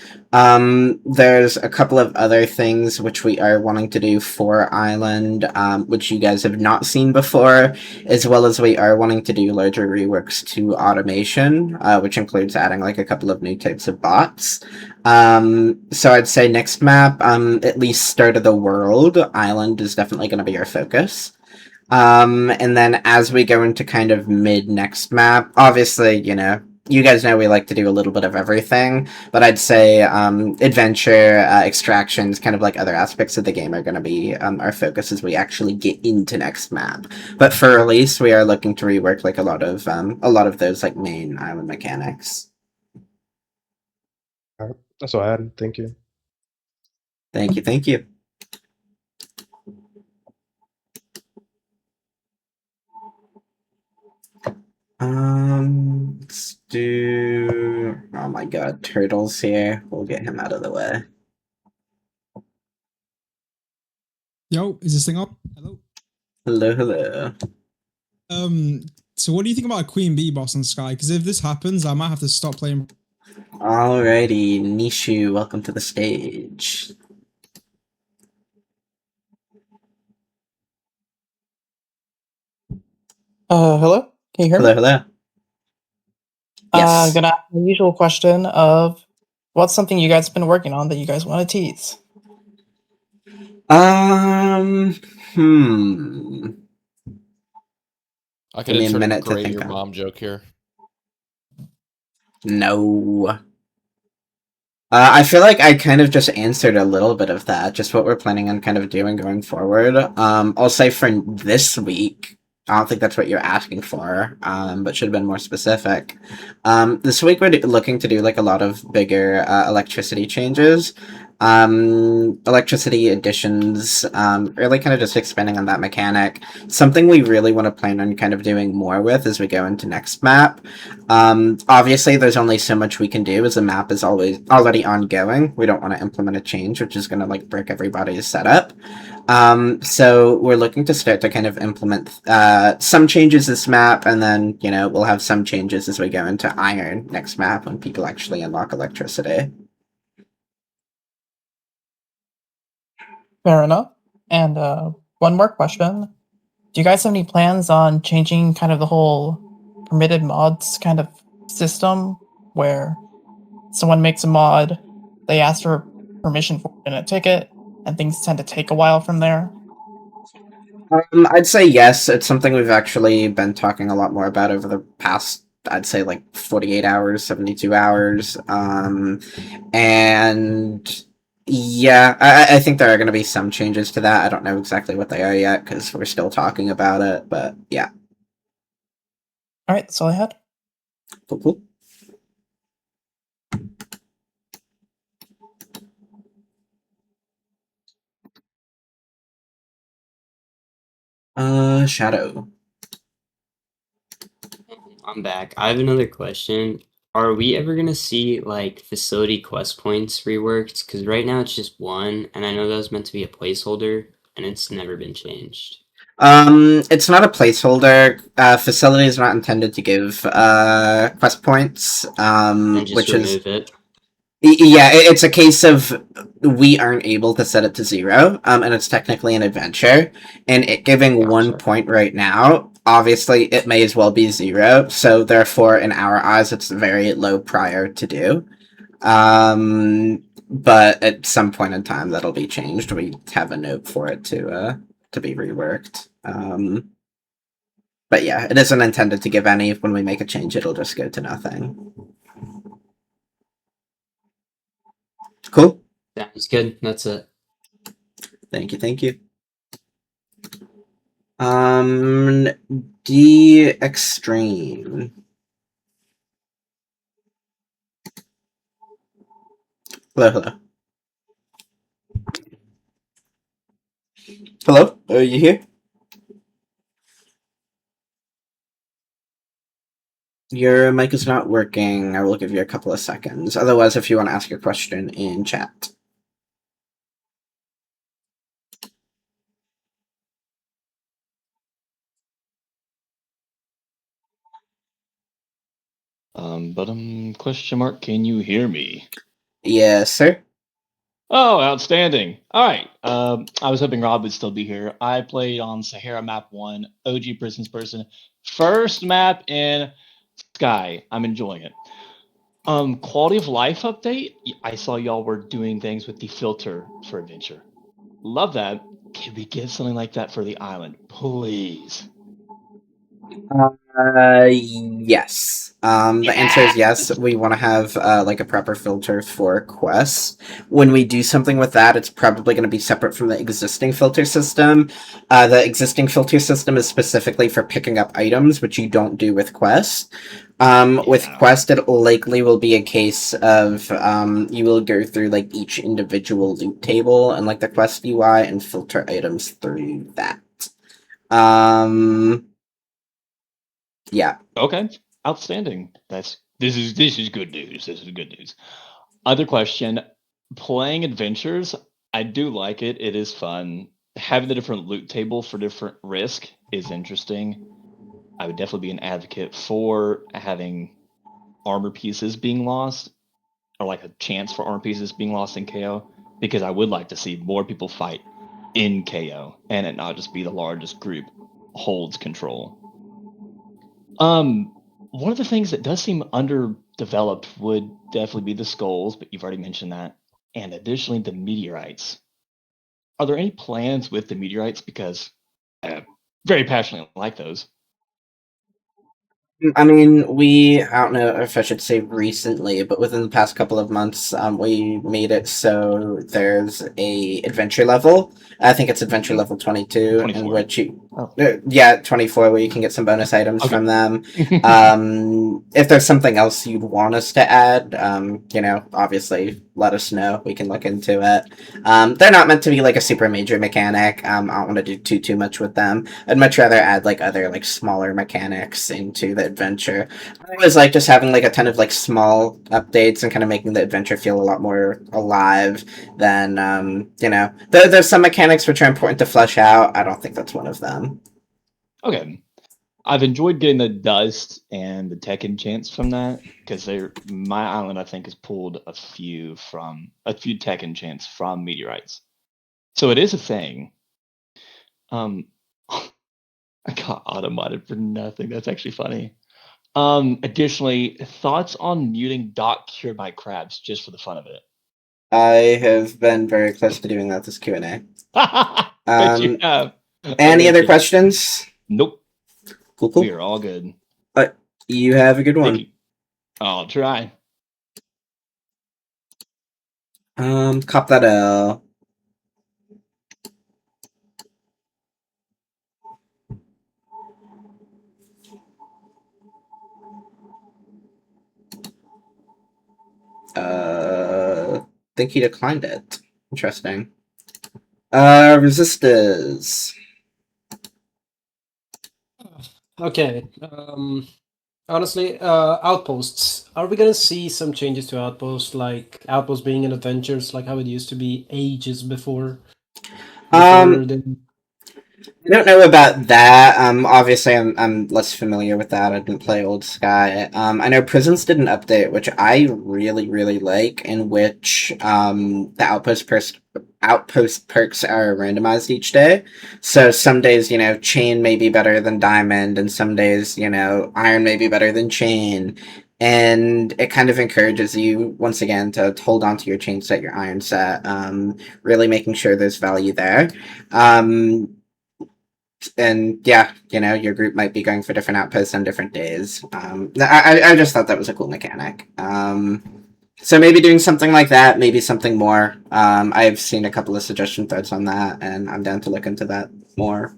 There's a couple of other things which we are wanting to do for Island, which you guys have not seen before, as well as we are wanting to do larger reworks to automation, which includes adding like a couple of new types of bots. So I'd say next map, at least start of the world, Island is definitely going to be our focus. And then as we go into kind of mid next map, obviously, you know, you guys know we like to do a little bit of everything, but I'd say adventure, extractions, kind of like other aspects of the game are going to be our focus as we actually get into next map. But for release, we are looking to rework like a lot of those like main island mechanics. Alright, that's all I had. Thank you. Thank you. Let's do. Oh my god, Turtle's here. We'll get him out of the way. Yo, is this thing up? Hello. So what do you think about a Queen Bee boss on Sky? Because if this happens, I might have to stop playing. Alrighty, Nishu, welcome to the stage. Hello? Can you hear me? Hello. Yes. Gonna ask the usual question of what's something you guys have been working on that you guys want to tease? I could Give me a insert a minute to grade think your on. mom joke here. No. I feel like I kind of just answered a little bit of that, just what we're planning on kind of doing going forward. I'll say for this week, I don't think that's what you're asking for, but should have been more specific. This week we're looking to do like a lot of bigger electricity changes. Electricity additions, really kind of just expanding on that mechanic. Something we really want to plan on kind of doing more with as we go into next map. Obviously there's only so much we can do as the map is already ongoing. We don't want to implement a change which is going to like break everybody's setup. So we're looking to start to kind of implement some changes this map, and then, you know, we'll have some changes as we go into Iron next map when people actually unlock electricity. Fair enough. And one more question. Do you guys have any plans on changing kind of the whole permitted mods kind of system where someone makes a mod, they ask for permission for it in a ticket, and things tend to take a while from there? I'd say yes. It's something we've actually been talking a lot more about over the past, I'd say, like 48 hours, 72 hours. And yeah, I think there are going to be some changes to that. I don't know exactly what they are yet because we're still talking about it, but yeah. All right, that's all I had. Cool. Shadow. I'm back. I have another question. Are we ever gonna see like facility quest points reworked? Because right now it's just one, and I know that was meant to be a placeholder. and it's never been changed. It's not a placeholder. Facility is not intended to give quest points. And just Which is remove it. yeah, it's a case of we aren't able to set it to 0, and it's technically an adventure, and it giving 1 point right now, obviously it may as well be 0, so therefore in our eyes it's very low prior to do. But at some point in time that'll be changed. We have a note for it to be reworked. But yeah, it isn't intended to give any. When we make a change, it'll just go to nothing. Cool. Sounds good. That's it. Thank you. D Extreme. Hello. Hello? Are you here? Your mic is not working. I will give you a couple of seconds. Otherwise, if you want to ask your question in chat. Question mark, can you hear me? Yes, sir. Oh, outstanding. All right. I was hoping Rob would still be here. I played on Sahara Map 1, OG Prisons Person. First map in Sky. I'm enjoying it. Quality of life update. I saw y'all were doing things with the filter for adventure. Love that. Can we get something like that for the island, please? Yes. The answer is yes. We want to have like a proper filter for quests. When we do something with that, it's probably going to be separate from the existing filter system. The existing filter system is specifically for picking up items, which you don't do with quests. With quest, it likely will be a case of you will go through like each individual loot table and like the quest UI and filter items through that. Yeah. Okay. Outstanding. This is good news. This is good news. Other question. Playing adventures, I do like it. It is fun. Having the different loot table for different risk is interesting. I would definitely be an advocate for having armor pieces being lost, or like a chance for armor pieces being lost in KO, because I would like to see more people fight in KO and it not just be the largest group holds control. One of the things that does seem underdeveloped would definitely be the skulls, but you've already mentioned that. And additionally, the meteorites. Are there any plans with the meteorites? Because I very passionately like those. I mean, I don't know if I should say recently, but within the past couple of months, we made it so there's a adventure level. I think it's adventure level 22, 24. In which you, 24, where you can get some bonus items from them. If there's something else you'd want us to add, obviously let us know. We can look into it. They're not meant to be like a super major mechanic. I don't want to do too much with them. I'd much rather add like other like smaller mechanics into the adventure. I always like just having like a ton of like small updates and kind of making the adventure feel a lot more alive than there's some mechanics which are important to flesh out. I don't think that's one of them. Okay. I've enjoyed getting the dust and the tech enchants from that, because my island I think has pulled a few tech enchants from meteorites. So it is a thing. I got automated for nothing. That's actually funny. Additionally, thoughts on muting Doc cured by crabs just for the fun of it? I have been very close to doing that this Q&A. Bet you have. Any other questions? Nope. Cool. We are all good. You have a good one. I'll try. Cop that L. Think he declined it. Interesting. Resistors. Okay. Honestly, outposts. Are we gonna see some changes to outposts, like outposts being in adventures, like how it used to be ages before? before the- I don't know about that. Obviously, I'm less familiar with that. I didn't play Old Sky. I know Prisons did an update, which I really like, in which the outpost perks are randomized each day. So some days, Chain may be better than Diamond, and some days, Iron may be better than Chain. And it kind of encourages you, once again, to hold on to your Chain set, your Iron set, really making sure there's value there. And yeah, your group might be going for different outposts on different days. I just thought that was a cool mechanic. So maybe doing something like that, maybe something more. I've seen a couple of suggestion threads on that, and I'm down to look into that more.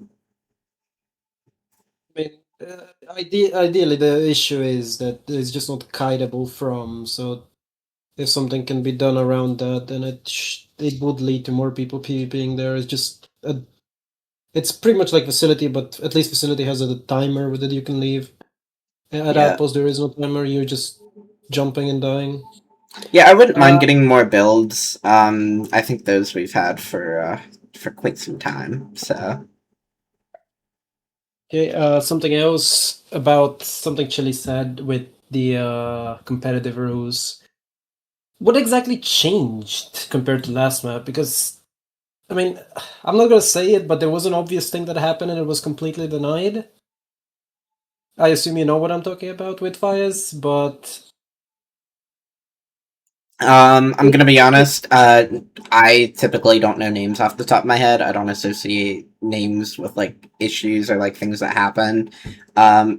I mean, ideally, the issue is that it's just not kiteable from. So, if something can be done around that, then it would lead to more people PvPing there. It's just it's pretty much like Facility, but at least Facility has a timer that you can leave. At Yeah. Outpost, there is no timer. You're just jumping and dying. Yeah, I wouldn't mind getting more builds. I think those we've had for quite some time. So Okay, something else about something Chili said with the competitive rules. What exactly changed compared to last map? Because, I mean, I'm not gonna say it, but there was an obvious thing that happened and it was completely denied. I assume you know what I'm talking about with Fires, but I'm gonna be honest. I typically don't know names off the top of my head. I don't associate names with like issues or like things that happen.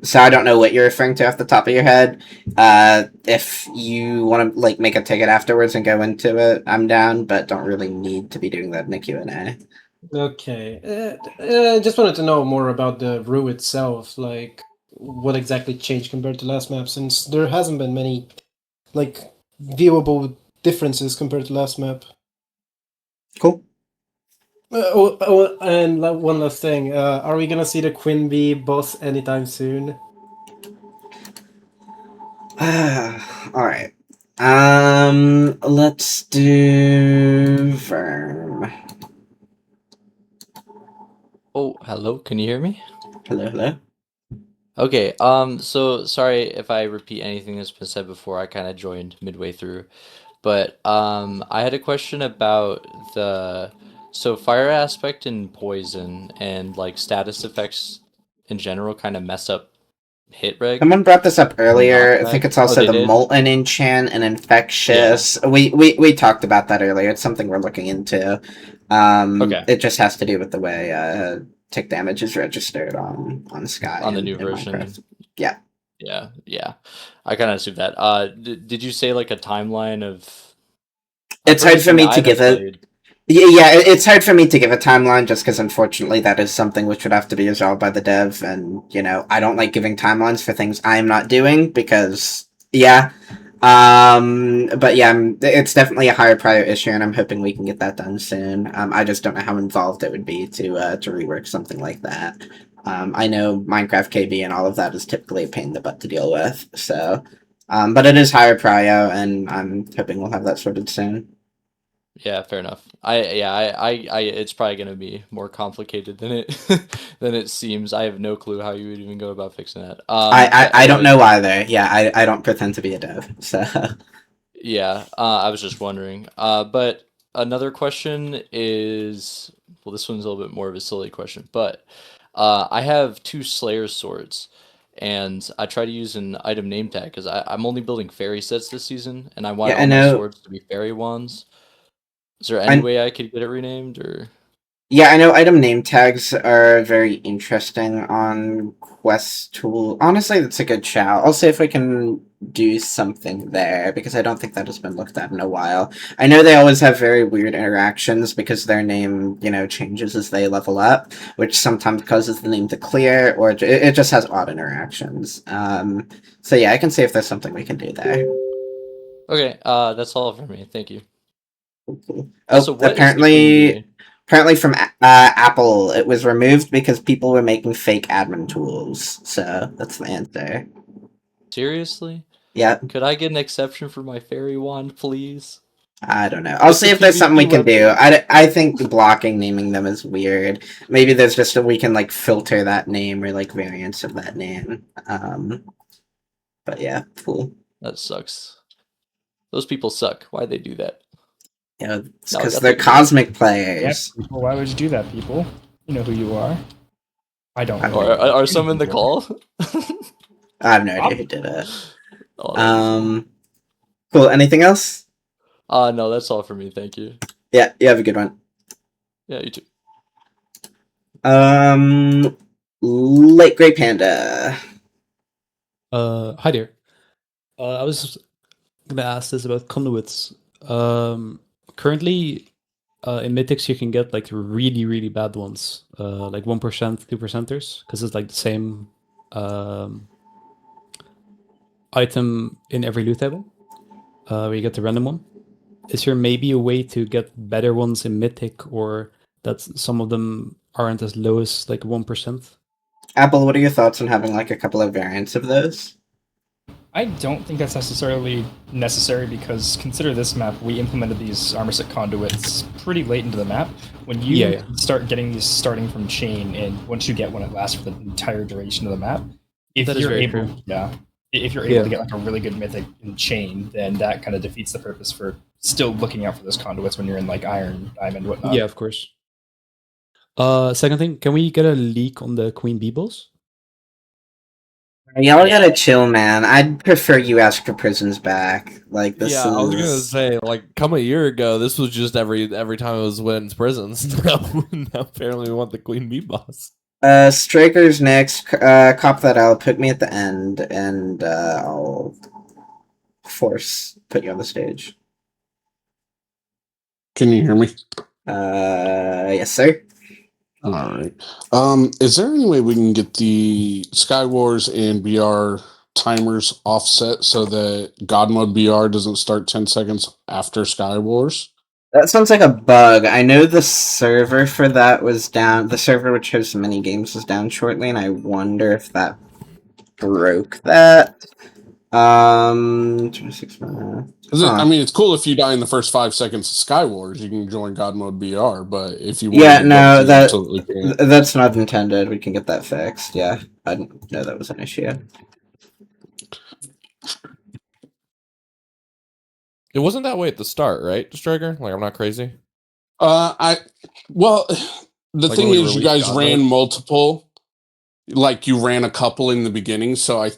So I don't know what you're referring to off the top of your head. If you want to like make a ticket afterwards and go into it, I'm down, but don't really need to be doing that in a Q&A. okay. Just wanted to know more about the rule itself, like what exactly changed compared to last map, since there hasn't been many like viewable differences compared to last map. Cool. And one last thing, are we gonna see the Queen Bee boss anytime soon? All right. Let's do Verm. Oh, hello. Can you hear me? Hello. Okay. So sorry if I repeat anything that's been said before. I kind of joined midway through, but I had a question about the fire aspect and poison and like status effects in general kind of mess up hit reg. Someone brought this up earlier. I Knockback. think it's Oh, also they the did? Molten enchant and infectious. We talked about that earlier. It's something we're looking into. Okay. It just has to do with the way tick damage is registered on Sky On the and new in version. Minecraft. Yeah. Yeah. I kind of assumed that. Did you say like a timeline of? It's hard for me to give it. Yeah, it's hard for me to give a timeline just because unfortunately that is something which would have to be resolved by the dev, and I don't like giving timelines for things I'm not doing because but yeah, it's definitely a higher prior issue, and I'm hoping we can get that done soon. I just don't know how involved it would be to rework something like that. I know Minecraft KB and all of that is typically a pain in the butt to deal with, so but it is higher prio, and I'm hoping we'll have that sorted soon. Yeah, fair enough. It's probably gonna be more complicated than it than it seems. I have no clue how you would even go about fixing that. I don't know either. Yeah, I don't pretend to be a dev, so Yeah, I was just wondering. But another question is, well, this one's a little bit more of a silly question, but I have 2 Slayer swords, and I try to use an item name tag because I'm only building fairy sets this season, and I want Yeah, I all my know. swords to be fairy wands. Is there any way I could get it renamed, or? Yeah, I know item name tags are very interesting on Quest Tool. Honestly, that's a good shout. I'll see if we can do something there, because I don't think that has been looked at in a while. I know they always have very weird interactions because their name, changes as they level up, which sometimes causes the name to clear, or it just has odd interactions. So yeah, I can see if there's something we can do there. Okay, that's all for me. Thank you. Also, apparently from Apple, it was removed because people were making fake admin tools. So that's the answer. Seriously? Yeah. Could I get an exception for my fairy wand, please? I don't know. I'll Just see the if there's something we PvP can do. I think blocking naming them is weird. Maybe there's just we can like filter that name or like variants of that name. But yeah, cool. That sucks. Those people suck. Why'd they do that? Yeah, it's No, because that's they're what it is. cosmic Yep. players. People, why would you do that, people? You know who you are. I don't. know. Are some in the call? I have no idea who did it. Oh, that'd be Cool. Anything else? no, that's all for me. Thank you. Yeah, you have a good one. Yeah, you too. Late Grey Panda. Hi there. I was gonna ask this about conduits. Currently, in Mythics you can get like really, really bad ones, like 1%, 2%ers, because it's like the same item in every loot table, where you get the random one. Is there maybe a way to get better ones in Mythic, or that some of them aren't as low as like 1%? Apple, what are your thoughts on having like a couple of variants of those? I don't think that's necessarily necessary because consider this map. We implemented these armor set conduits pretty late into the map. When you start getting these starting from chain, and once you get one, it lasts for the entire duration of the map. If That is you're very able, true. if you're able to get like a really good mythic in chain, then that kind of defeats the purpose for still looking out for those conduits when you're in like iron, diamond, whatnot. Yeah, of course. Second thing, can we get a leak on the Queen Bee balls? Y'all gotta chill, man. I'd prefer you ask for prisons back. Like this Yeah, is. I was gonna say, like, come a year ago, this was just every time it was Wynn's prisons. Now apparently we want the Queen Bee boss. Striker's next. Cop that out. Put me at the end, and I'll force put you on the stage. Can you hear me? Yes, sir. All right. Is there any way we can get the Sky Wars and BR timers offset so that God Mode BR doesn't start 10 seconds after Sky Wars? That sounds like a bug. I know the server for that was down. The server which hosts mini games was down shortly, and I wonder if that broke that. 26 minutes. I mean, it's cool if you die in the first 5 seconds of Sky Wars, you can join God Mode BR, but if you want Yeah, to no, you absolutely can't. that's not intended. We can get that fixed. Yeah, I didn't know that was an issue. It wasn't that way at the start, right, Striker? Like, I'm not crazy. Well, the Like thing when we is, you released guys God ran Mode? multiple, like you ran a couple in the beginning, so I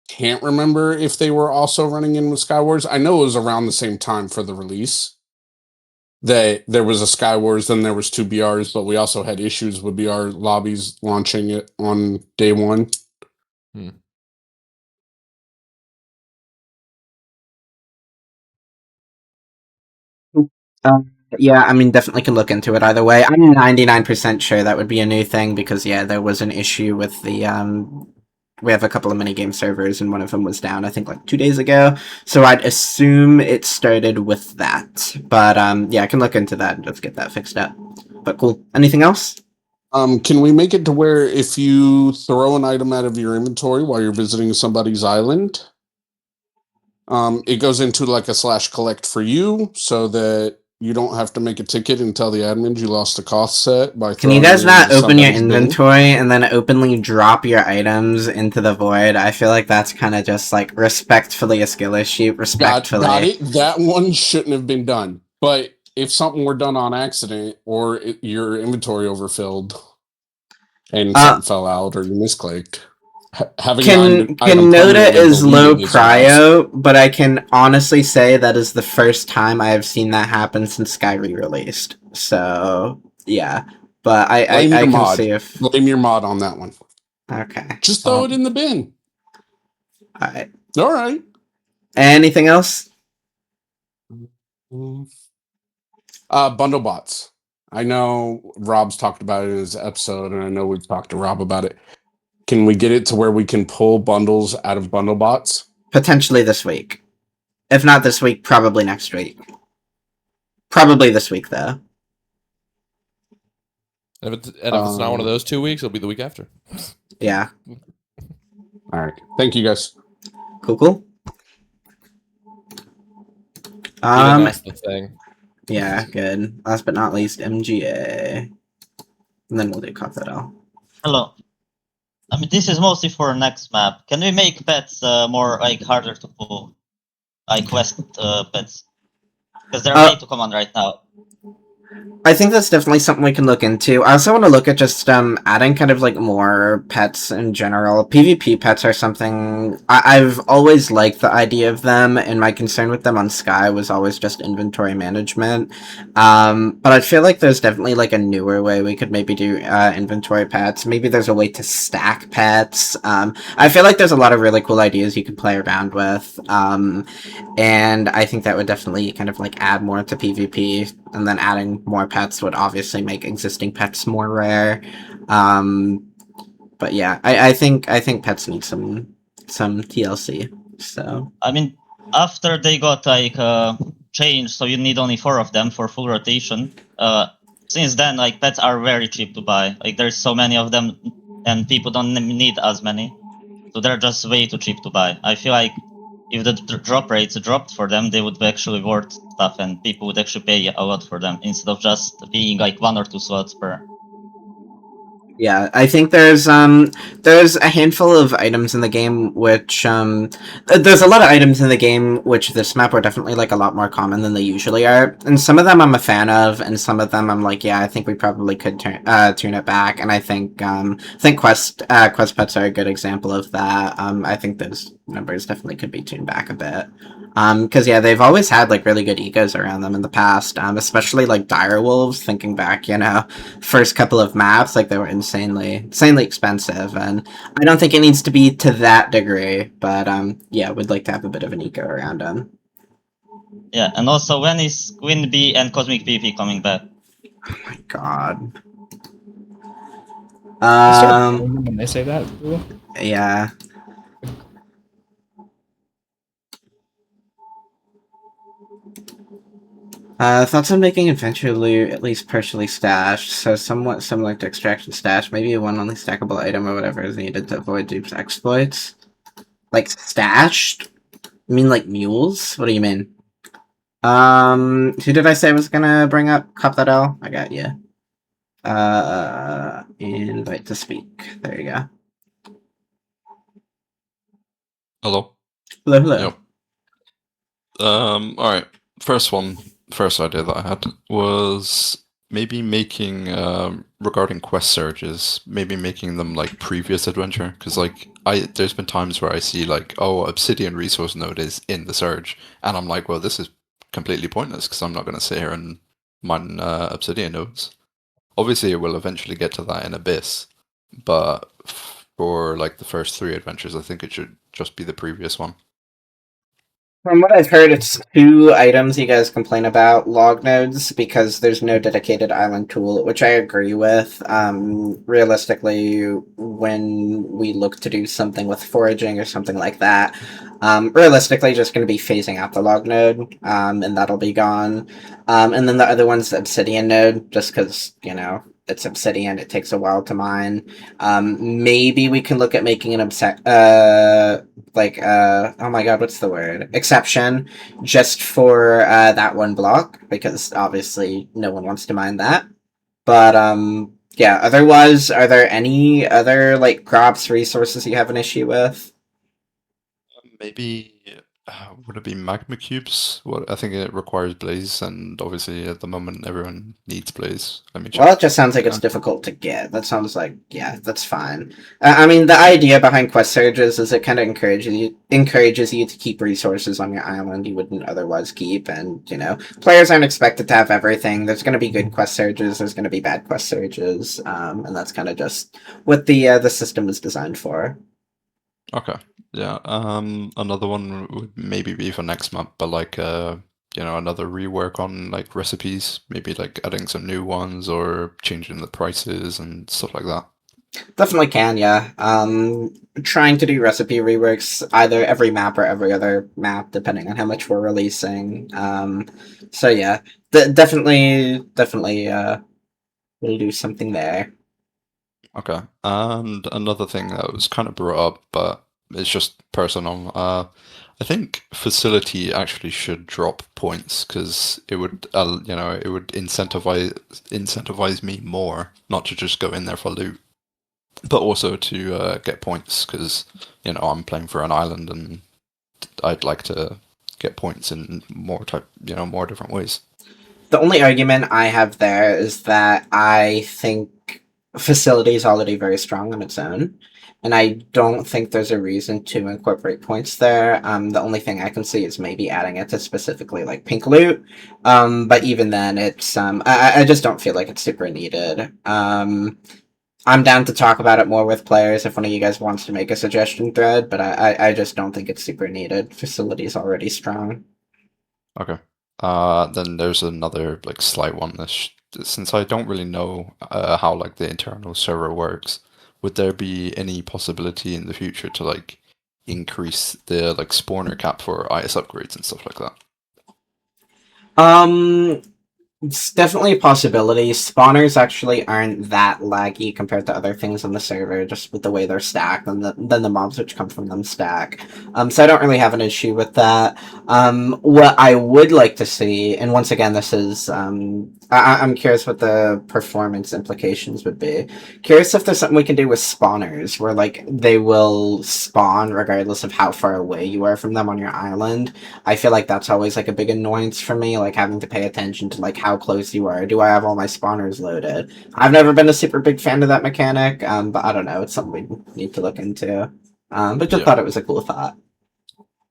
can't remember if they were also running in with Sky Wars. I know it was around the same time for the release. That there was a Sky Wars, then there was 2 BRs, but we also had issues with BR lobbies launching it on day one. Yeah, I mean, definitely can look into it either way. I'm 99% sure that would be a new thing because, yeah, there was an issue with the, we have a couple of minigame servers and one of them was down, I think, like 2 days ago. So I'd assume it started with that. But, yeah, I can look into that and just get that fixed up. But cool. Anything else? Can we make it to where if you throw an item out of your inventory while you're visiting somebody's island, it goes into like a /collect for you so that you don't have to make a ticket and tell the admins you lost a cost set by Can you throwing guys it not into open your somebody's bin? inventory and then openly drop your items into the void? I feel like that's kind of just like respectfully a skill issue. Respectfully. Got it. That one shouldn't have been done. But if something were done on accident or your inventory overfilled and something fell out or you misclicked, having Can item Noda permanently is low deleted is a must. prio, but I can honestly say that is the first time I have seen that happen since Sky re-released. So yeah, but I Blame your can mod. see if Blame your mod on that one. okay. Just throw it in the bin. All right. All right. Anything else? Bundle bots. I know Rob's talked about it in his episode, and I know we've talked to Rob about it. Can we get it to where we can pull bundles out of bundle bots? Potentially this week. If not this week, probably next week. Probably this week though. And if it's not one of those 2 weeks, it'll be the week after. Yeah. All right. Thank you, guys. Cool. That's the thing. Yeah, good. Last but not least, MGA. And then we'll do Coppadel. Hello. I mean, this is mostly for next map. Can we make pets more like harder to pull? Like quest pets, because they're made to command right now. I think that's definitely something we can look into. I also want to look at just adding kind of like more pets in general. PvP pets are something I've always liked the idea of them, and my concern with them on Sky was always just inventory management. But I feel like there's definitely like a newer way we could maybe do inventory pets. Maybe there's a way to stack pets. I feel like there's a lot of really cool ideas you can play around with. And I think that would definitely kind of like add more to PvP, and then adding more pets would obviously make existing pets more rare. But yeah, I think pets need some TLC. So I mean, after they got like changed, so you need only 4 of them for full rotation. Since then, like pets are very cheap to buy. Like there's so many of them, and people don't need as many, so they're just way too cheap to buy. I feel like if the drop rates dropped for them, they would be actually worth stuff, and people would actually pay a lot for them instead of just being like 1 or 2 slots per. yeah, I think there's a handful of items in the game which there's a lot of items in the game which this map are definitely like a lot more common than they usually are, and some of them I'm a fan of, and some of them I'm like, yeah, I think we probably could tune it back, and I think quest pets are a good example of that. I think those numbers definitely could be tuned back a bit. Because yeah, they've always had like really good ecos around them in the past, especially like Direwolves. Thinking back, first couple of maps, like they were insanely expensive, and I don't think it needs to be to that degree. But yeah, we'd like to have a bit of an eco around them. Yeah, and also when is Queen Bee and Cosmic PvP coming back? Oh my god. When they say that, yeah. Thoughts on making Adventure Loot at least partially stashed, so somewhat similar to Extraction Stash, maybe a one only stackable item or whatever is needed to avoid dupes exploits. Like stashed? You mean like mules? What do you mean? Who did I say was gonna bring up Coppadel? I got you. Invite to speak. There you go. Hello. Hello. Yep. Alright. First idea that I had was maybe making, regarding quest surges, maybe making them like previous adventure. Because like, there's been times where I see like, oh, Obsidian resource node is in the surge. And I'm like, well, this is completely pointless because I'm not going to sit here and mine Obsidian nodes. Obviously, it will eventually get to that in Abyss. But for like the first 3 adventures, I think it should just be the previous one. From what I've heard, it's 2 items you guys complain about, log nodes, because there's no dedicated island tool, which I agree with. Realistically, when we look to do something with foraging or something like that, realistically just going to be phasing out the log node, and that'll be gone. And then the other one's the obsidian node, just because, it's obsidian, it takes a while to mine. Maybe we can look at making an oh my god, what's the word? Exception, just for that one block, because obviously no one wants to mine that. But yeah, otherwise, are there any other like crops, resources you have an issue with? Maybe would it be magma cubes? I think it requires blaze, and obviously at the moment everyone needs blaze. Let me check. Well, it just sounds like it's difficult to get. That sounds like, yeah, that's fine. I mean, the idea behind quest surges is it kind of encourages you to keep resources on your island you wouldn't otherwise keep, and players aren't expected to have everything. There's going to be good quest surges, there's going to be bad quest surges, and that's kind of just what the system is designed for. Okay. Yeah, another one would maybe be for next map, but like, another rework on like recipes, maybe like adding some new ones or changing the prices and stuff like that. Definitely can, yeah. Trying to do recipe reworks either every map or every other map, depending on how much we're releasing. So yeah, definitely, we'll do something there. Okay, and another thing that was kind of brought up, but it's just personal. I think facility actually should drop points because it would, it would incentivize me more not to just go in there for loot, but also to get points because I'm playing for an island and I'd like to get points in more different ways. The only argument I have there is that I think facility is already very strong on its own, and I don't think there's a reason to incorporate points there. The only thing I can see is maybe adding it to specifically like pink loot, but even then, it's I just don't feel like it's super needed. I'm down to talk about it more with players if one of you guys wants to make a suggestion thread, but I just don't think it's super needed. Facility is already strong. Okay. Then there's another like slight one. Since I don't really know how like the internal server works, would there be any possibility in the future to like increase the like spawner cap for IS upgrades and stuff like that? It's definitely a possibility. Spawners actually aren't that laggy compared to other things on the server, just with the way they're stacked, and then the mobs which come from them stack. So I don't really have an issue with that. What I would like to see, and once again, this is I'm curious what the performance implications would be. Curious if there's something we can do with spawners, where like they will spawn regardless of how far away you are from them on your island. I feel like that's always like a big annoyance for me, like having to pay attention to like how close you are. Do I have all my spawners loaded? I've never been a super big fan of that mechanic, but I don't know. It's something we need to look into. But just thought it was a cool thought.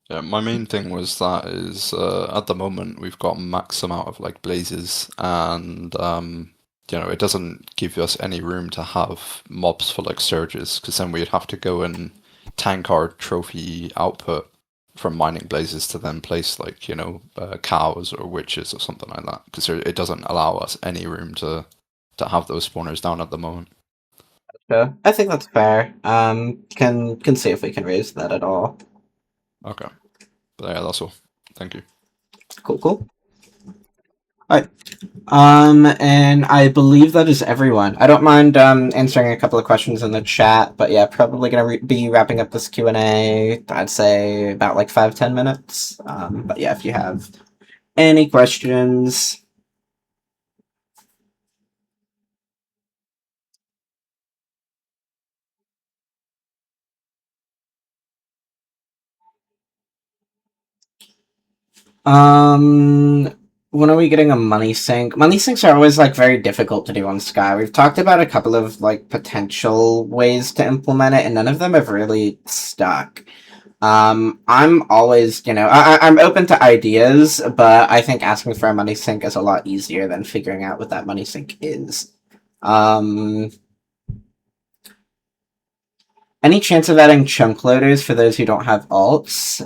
Yeah, my main thing was that is at the moment we've got max amount of like blazes, and it doesn't give us any room to have mobs for like surges, because then we'd have to go and tank our trophy output from mining blazes to then place like cows or witches or something like that, because it doesn't allow us any room to have those spawners down at the moment. So I think that's fair. Can see if we can raise that at all. Okay, but yeah, that's all. Thank you. Cool. Alright. And I believe that is everyone. I don't mind answering a couple of questions in the chat, but yeah, probably gonna be wrapping up this Q&A. I'd say about like 5-10 minutes. But yeah, if you have any questions. When are we getting a money sink? Money sinks are always like very difficult to do on Sky. We've talked about a couple of like potential ways to implement it, and none of them have really stuck. I'm always, I'm open to ideas, but I think asking for a money sink is a lot easier than figuring out what that money sink is. Any chance of adding chunk loaders for those who don't have alts?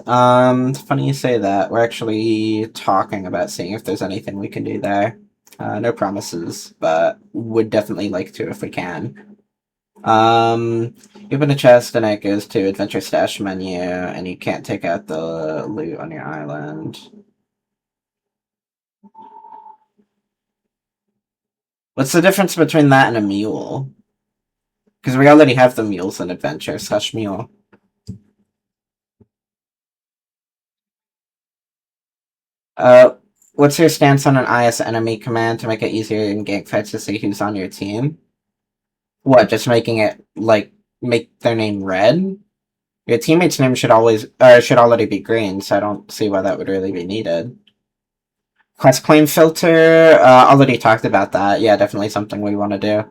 It's funny you say that. We're actually talking about seeing if there's anything we can do there. No promises, but would definitely like to if we can. You open a chest and it goes to adventure stash menu, and you can't take out the loot on your island. What's the difference between that and a mule? Because we already have the mules in adventure / mule. What's your stance on an IS enemy command to make it easier in gank fights to see who's on your team? What, just making it, like, make their name red? Your teammate's name should already be green, so I don't see why that would really be needed. Quest claim filter, already talked about that. Yeah, definitely something we want to do.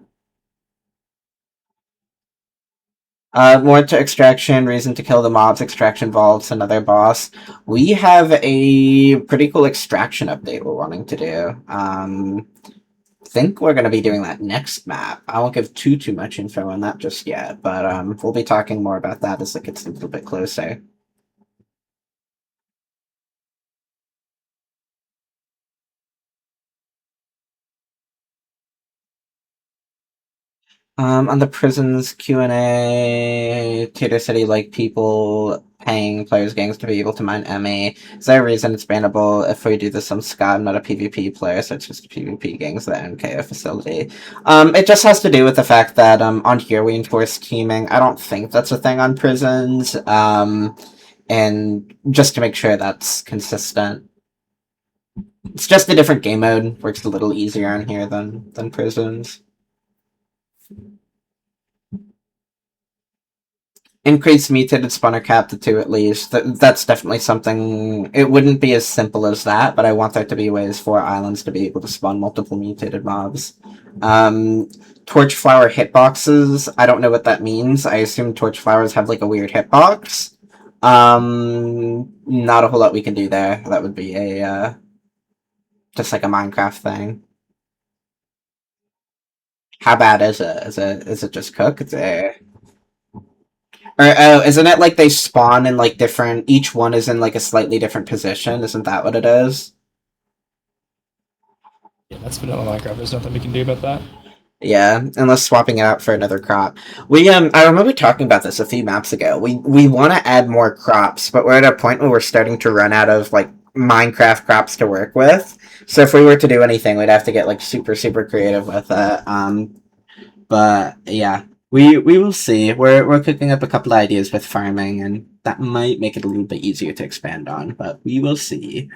More to extraction, reason to kill the mobs, extraction vaults, another boss. We have a pretty cool extraction update we're wanting to do. Think we're going to be doing that next map. I won't give too much info on that just yet, but we'll be talking more about that as it gets a little bit closer. On the prisons Q&A, Tater said he liked people paying allowing players' gangs to be able to mine ME. Is there a reason it's bannable if we do this on Sky? I'm not a PvP player, so it's just PvP gangs at the MKO facility. It just has to do with the fact that on here we enforce teaming. I don't think that's a thing on prisons. And just to make sure that's consistent. It's just a different game mode. Works a little easier on here than prisons. Increase mutated spawner cap to 2 at least. That's definitely something. It wouldn't be as simple as that, but I want there to be ways for islands to be able to spawn multiple mutated mobs. Torch flower hitboxes. I don't know what that means. I assume torch flowers have like a weird hitbox. Not a whole lot we can do there. That would be a just like a Minecraft thing. How bad is it? Is it just cooked? Or isn't it like they spawn in like different? Each one is in like a slightly different position. Isn't that what it is? Yeah, that's vanilla Minecraft. There's nothing we can do about that. Yeah, unless swapping it out for another crop. I remember talking about this a few maps ago. We want to add more crops, but we're at a point where we're starting to run out of like Minecraft crops to work with. So if we were to do anything, we'd have to get like super creative with it. But yeah, we will see. We're cooking up a couple of ideas with farming, and that might make it a little bit easier to expand on. But we will see.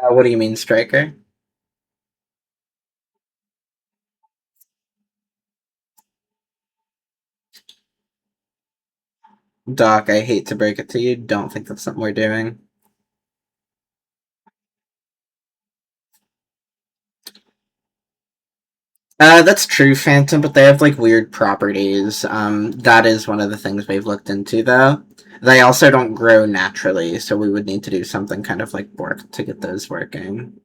What do you mean, Striker? Doc, I hate to break it to you. Don't think that's something we're doing. That's true, Phantom, but they have like weird properties. That is one of the things we've looked into, though. They also don't grow naturally, so we would need to do something kind of like Bork to get those working.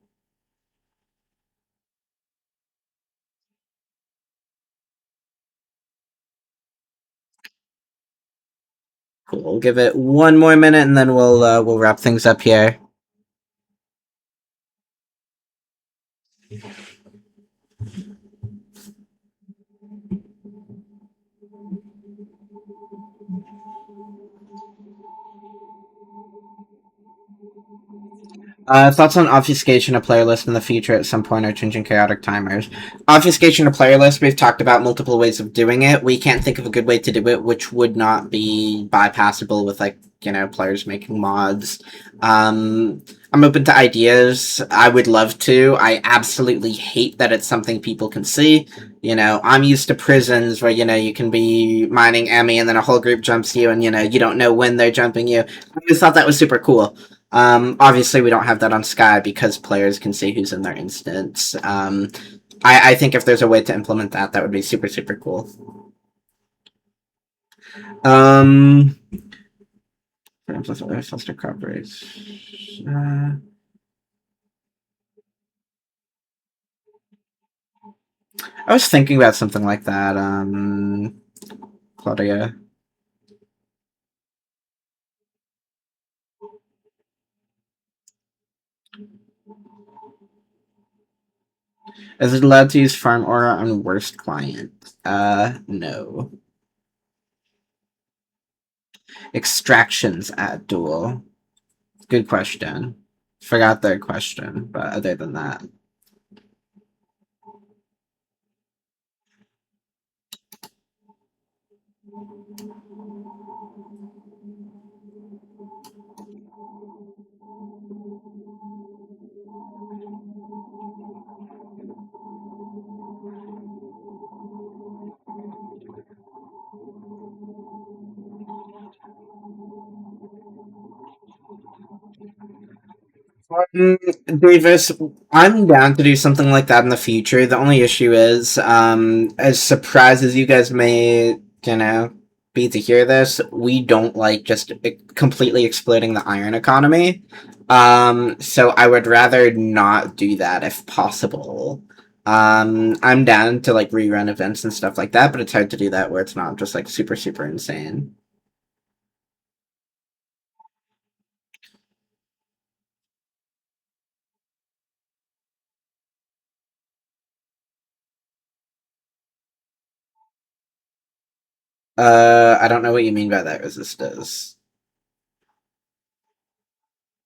Cool. We'll give it one more minute, and then we'll wrap things up here. Thoughts on obfuscation of player list in the future at some point or changing chaotic timers? Obfuscation of player list, we've talked about multiple ways of doing it. We can't think of a good way to do it, which would not be bypassable with, like, you know, players making mods. I'm open to ideas. I would love to. I absolutely hate that it's something people can see. You know, I'm used to prisons where, you know, you can be mining Emmy and then a whole group jumps you and, you know, you don't know when they're jumping you. I just thought that was super cool. Obviously we don't have that on Sky because players can see who's in their instance. I think if there's a way to implement that, that would be super cool. Foster crop rates. I was thinking about something like that, Claudia. Is it allowed to use Farm Aura on worst client? No. Extractions at duel. Good question. Forgot their question, but other than that. Davis, I'm down to do something like that in the future. The only issue is, as surprised as you guys may, you know, be to hear this, we don't like just completely exploiting the iron economy. So I would rather not do that if possible. I'm down to like rerun events and stuff like that, but it's hard to do that where it's not just like super, super insane. I don't know what you mean by that, Resistors.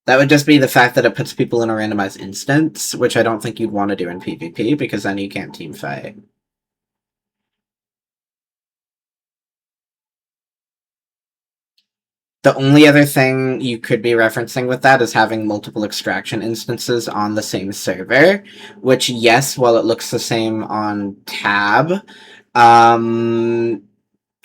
That would just be the fact that it puts people in a randomized instance, which I don't think you'd want to do in PvP, because then you can't team fight. The only other thing you could be referencing with that is having multiple extraction instances on the same server, which, yes, while it looks the same on tab,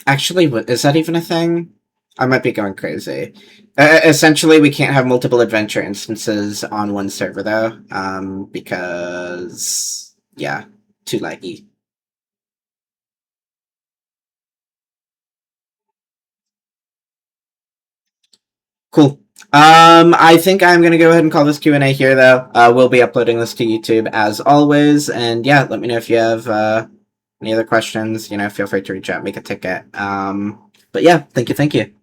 actually, is that even a thing? I might be going crazy. Essentially, we can't have multiple adventure instances on one server, though, because, yeah, too laggy. Cool. I think I'm gonna go ahead and call this Q&A here, though. We'll be uploading this to YouTube as always, and yeah, let me know if you have any other questions. You know, feel free to reach out, make a ticket. But yeah, thank you.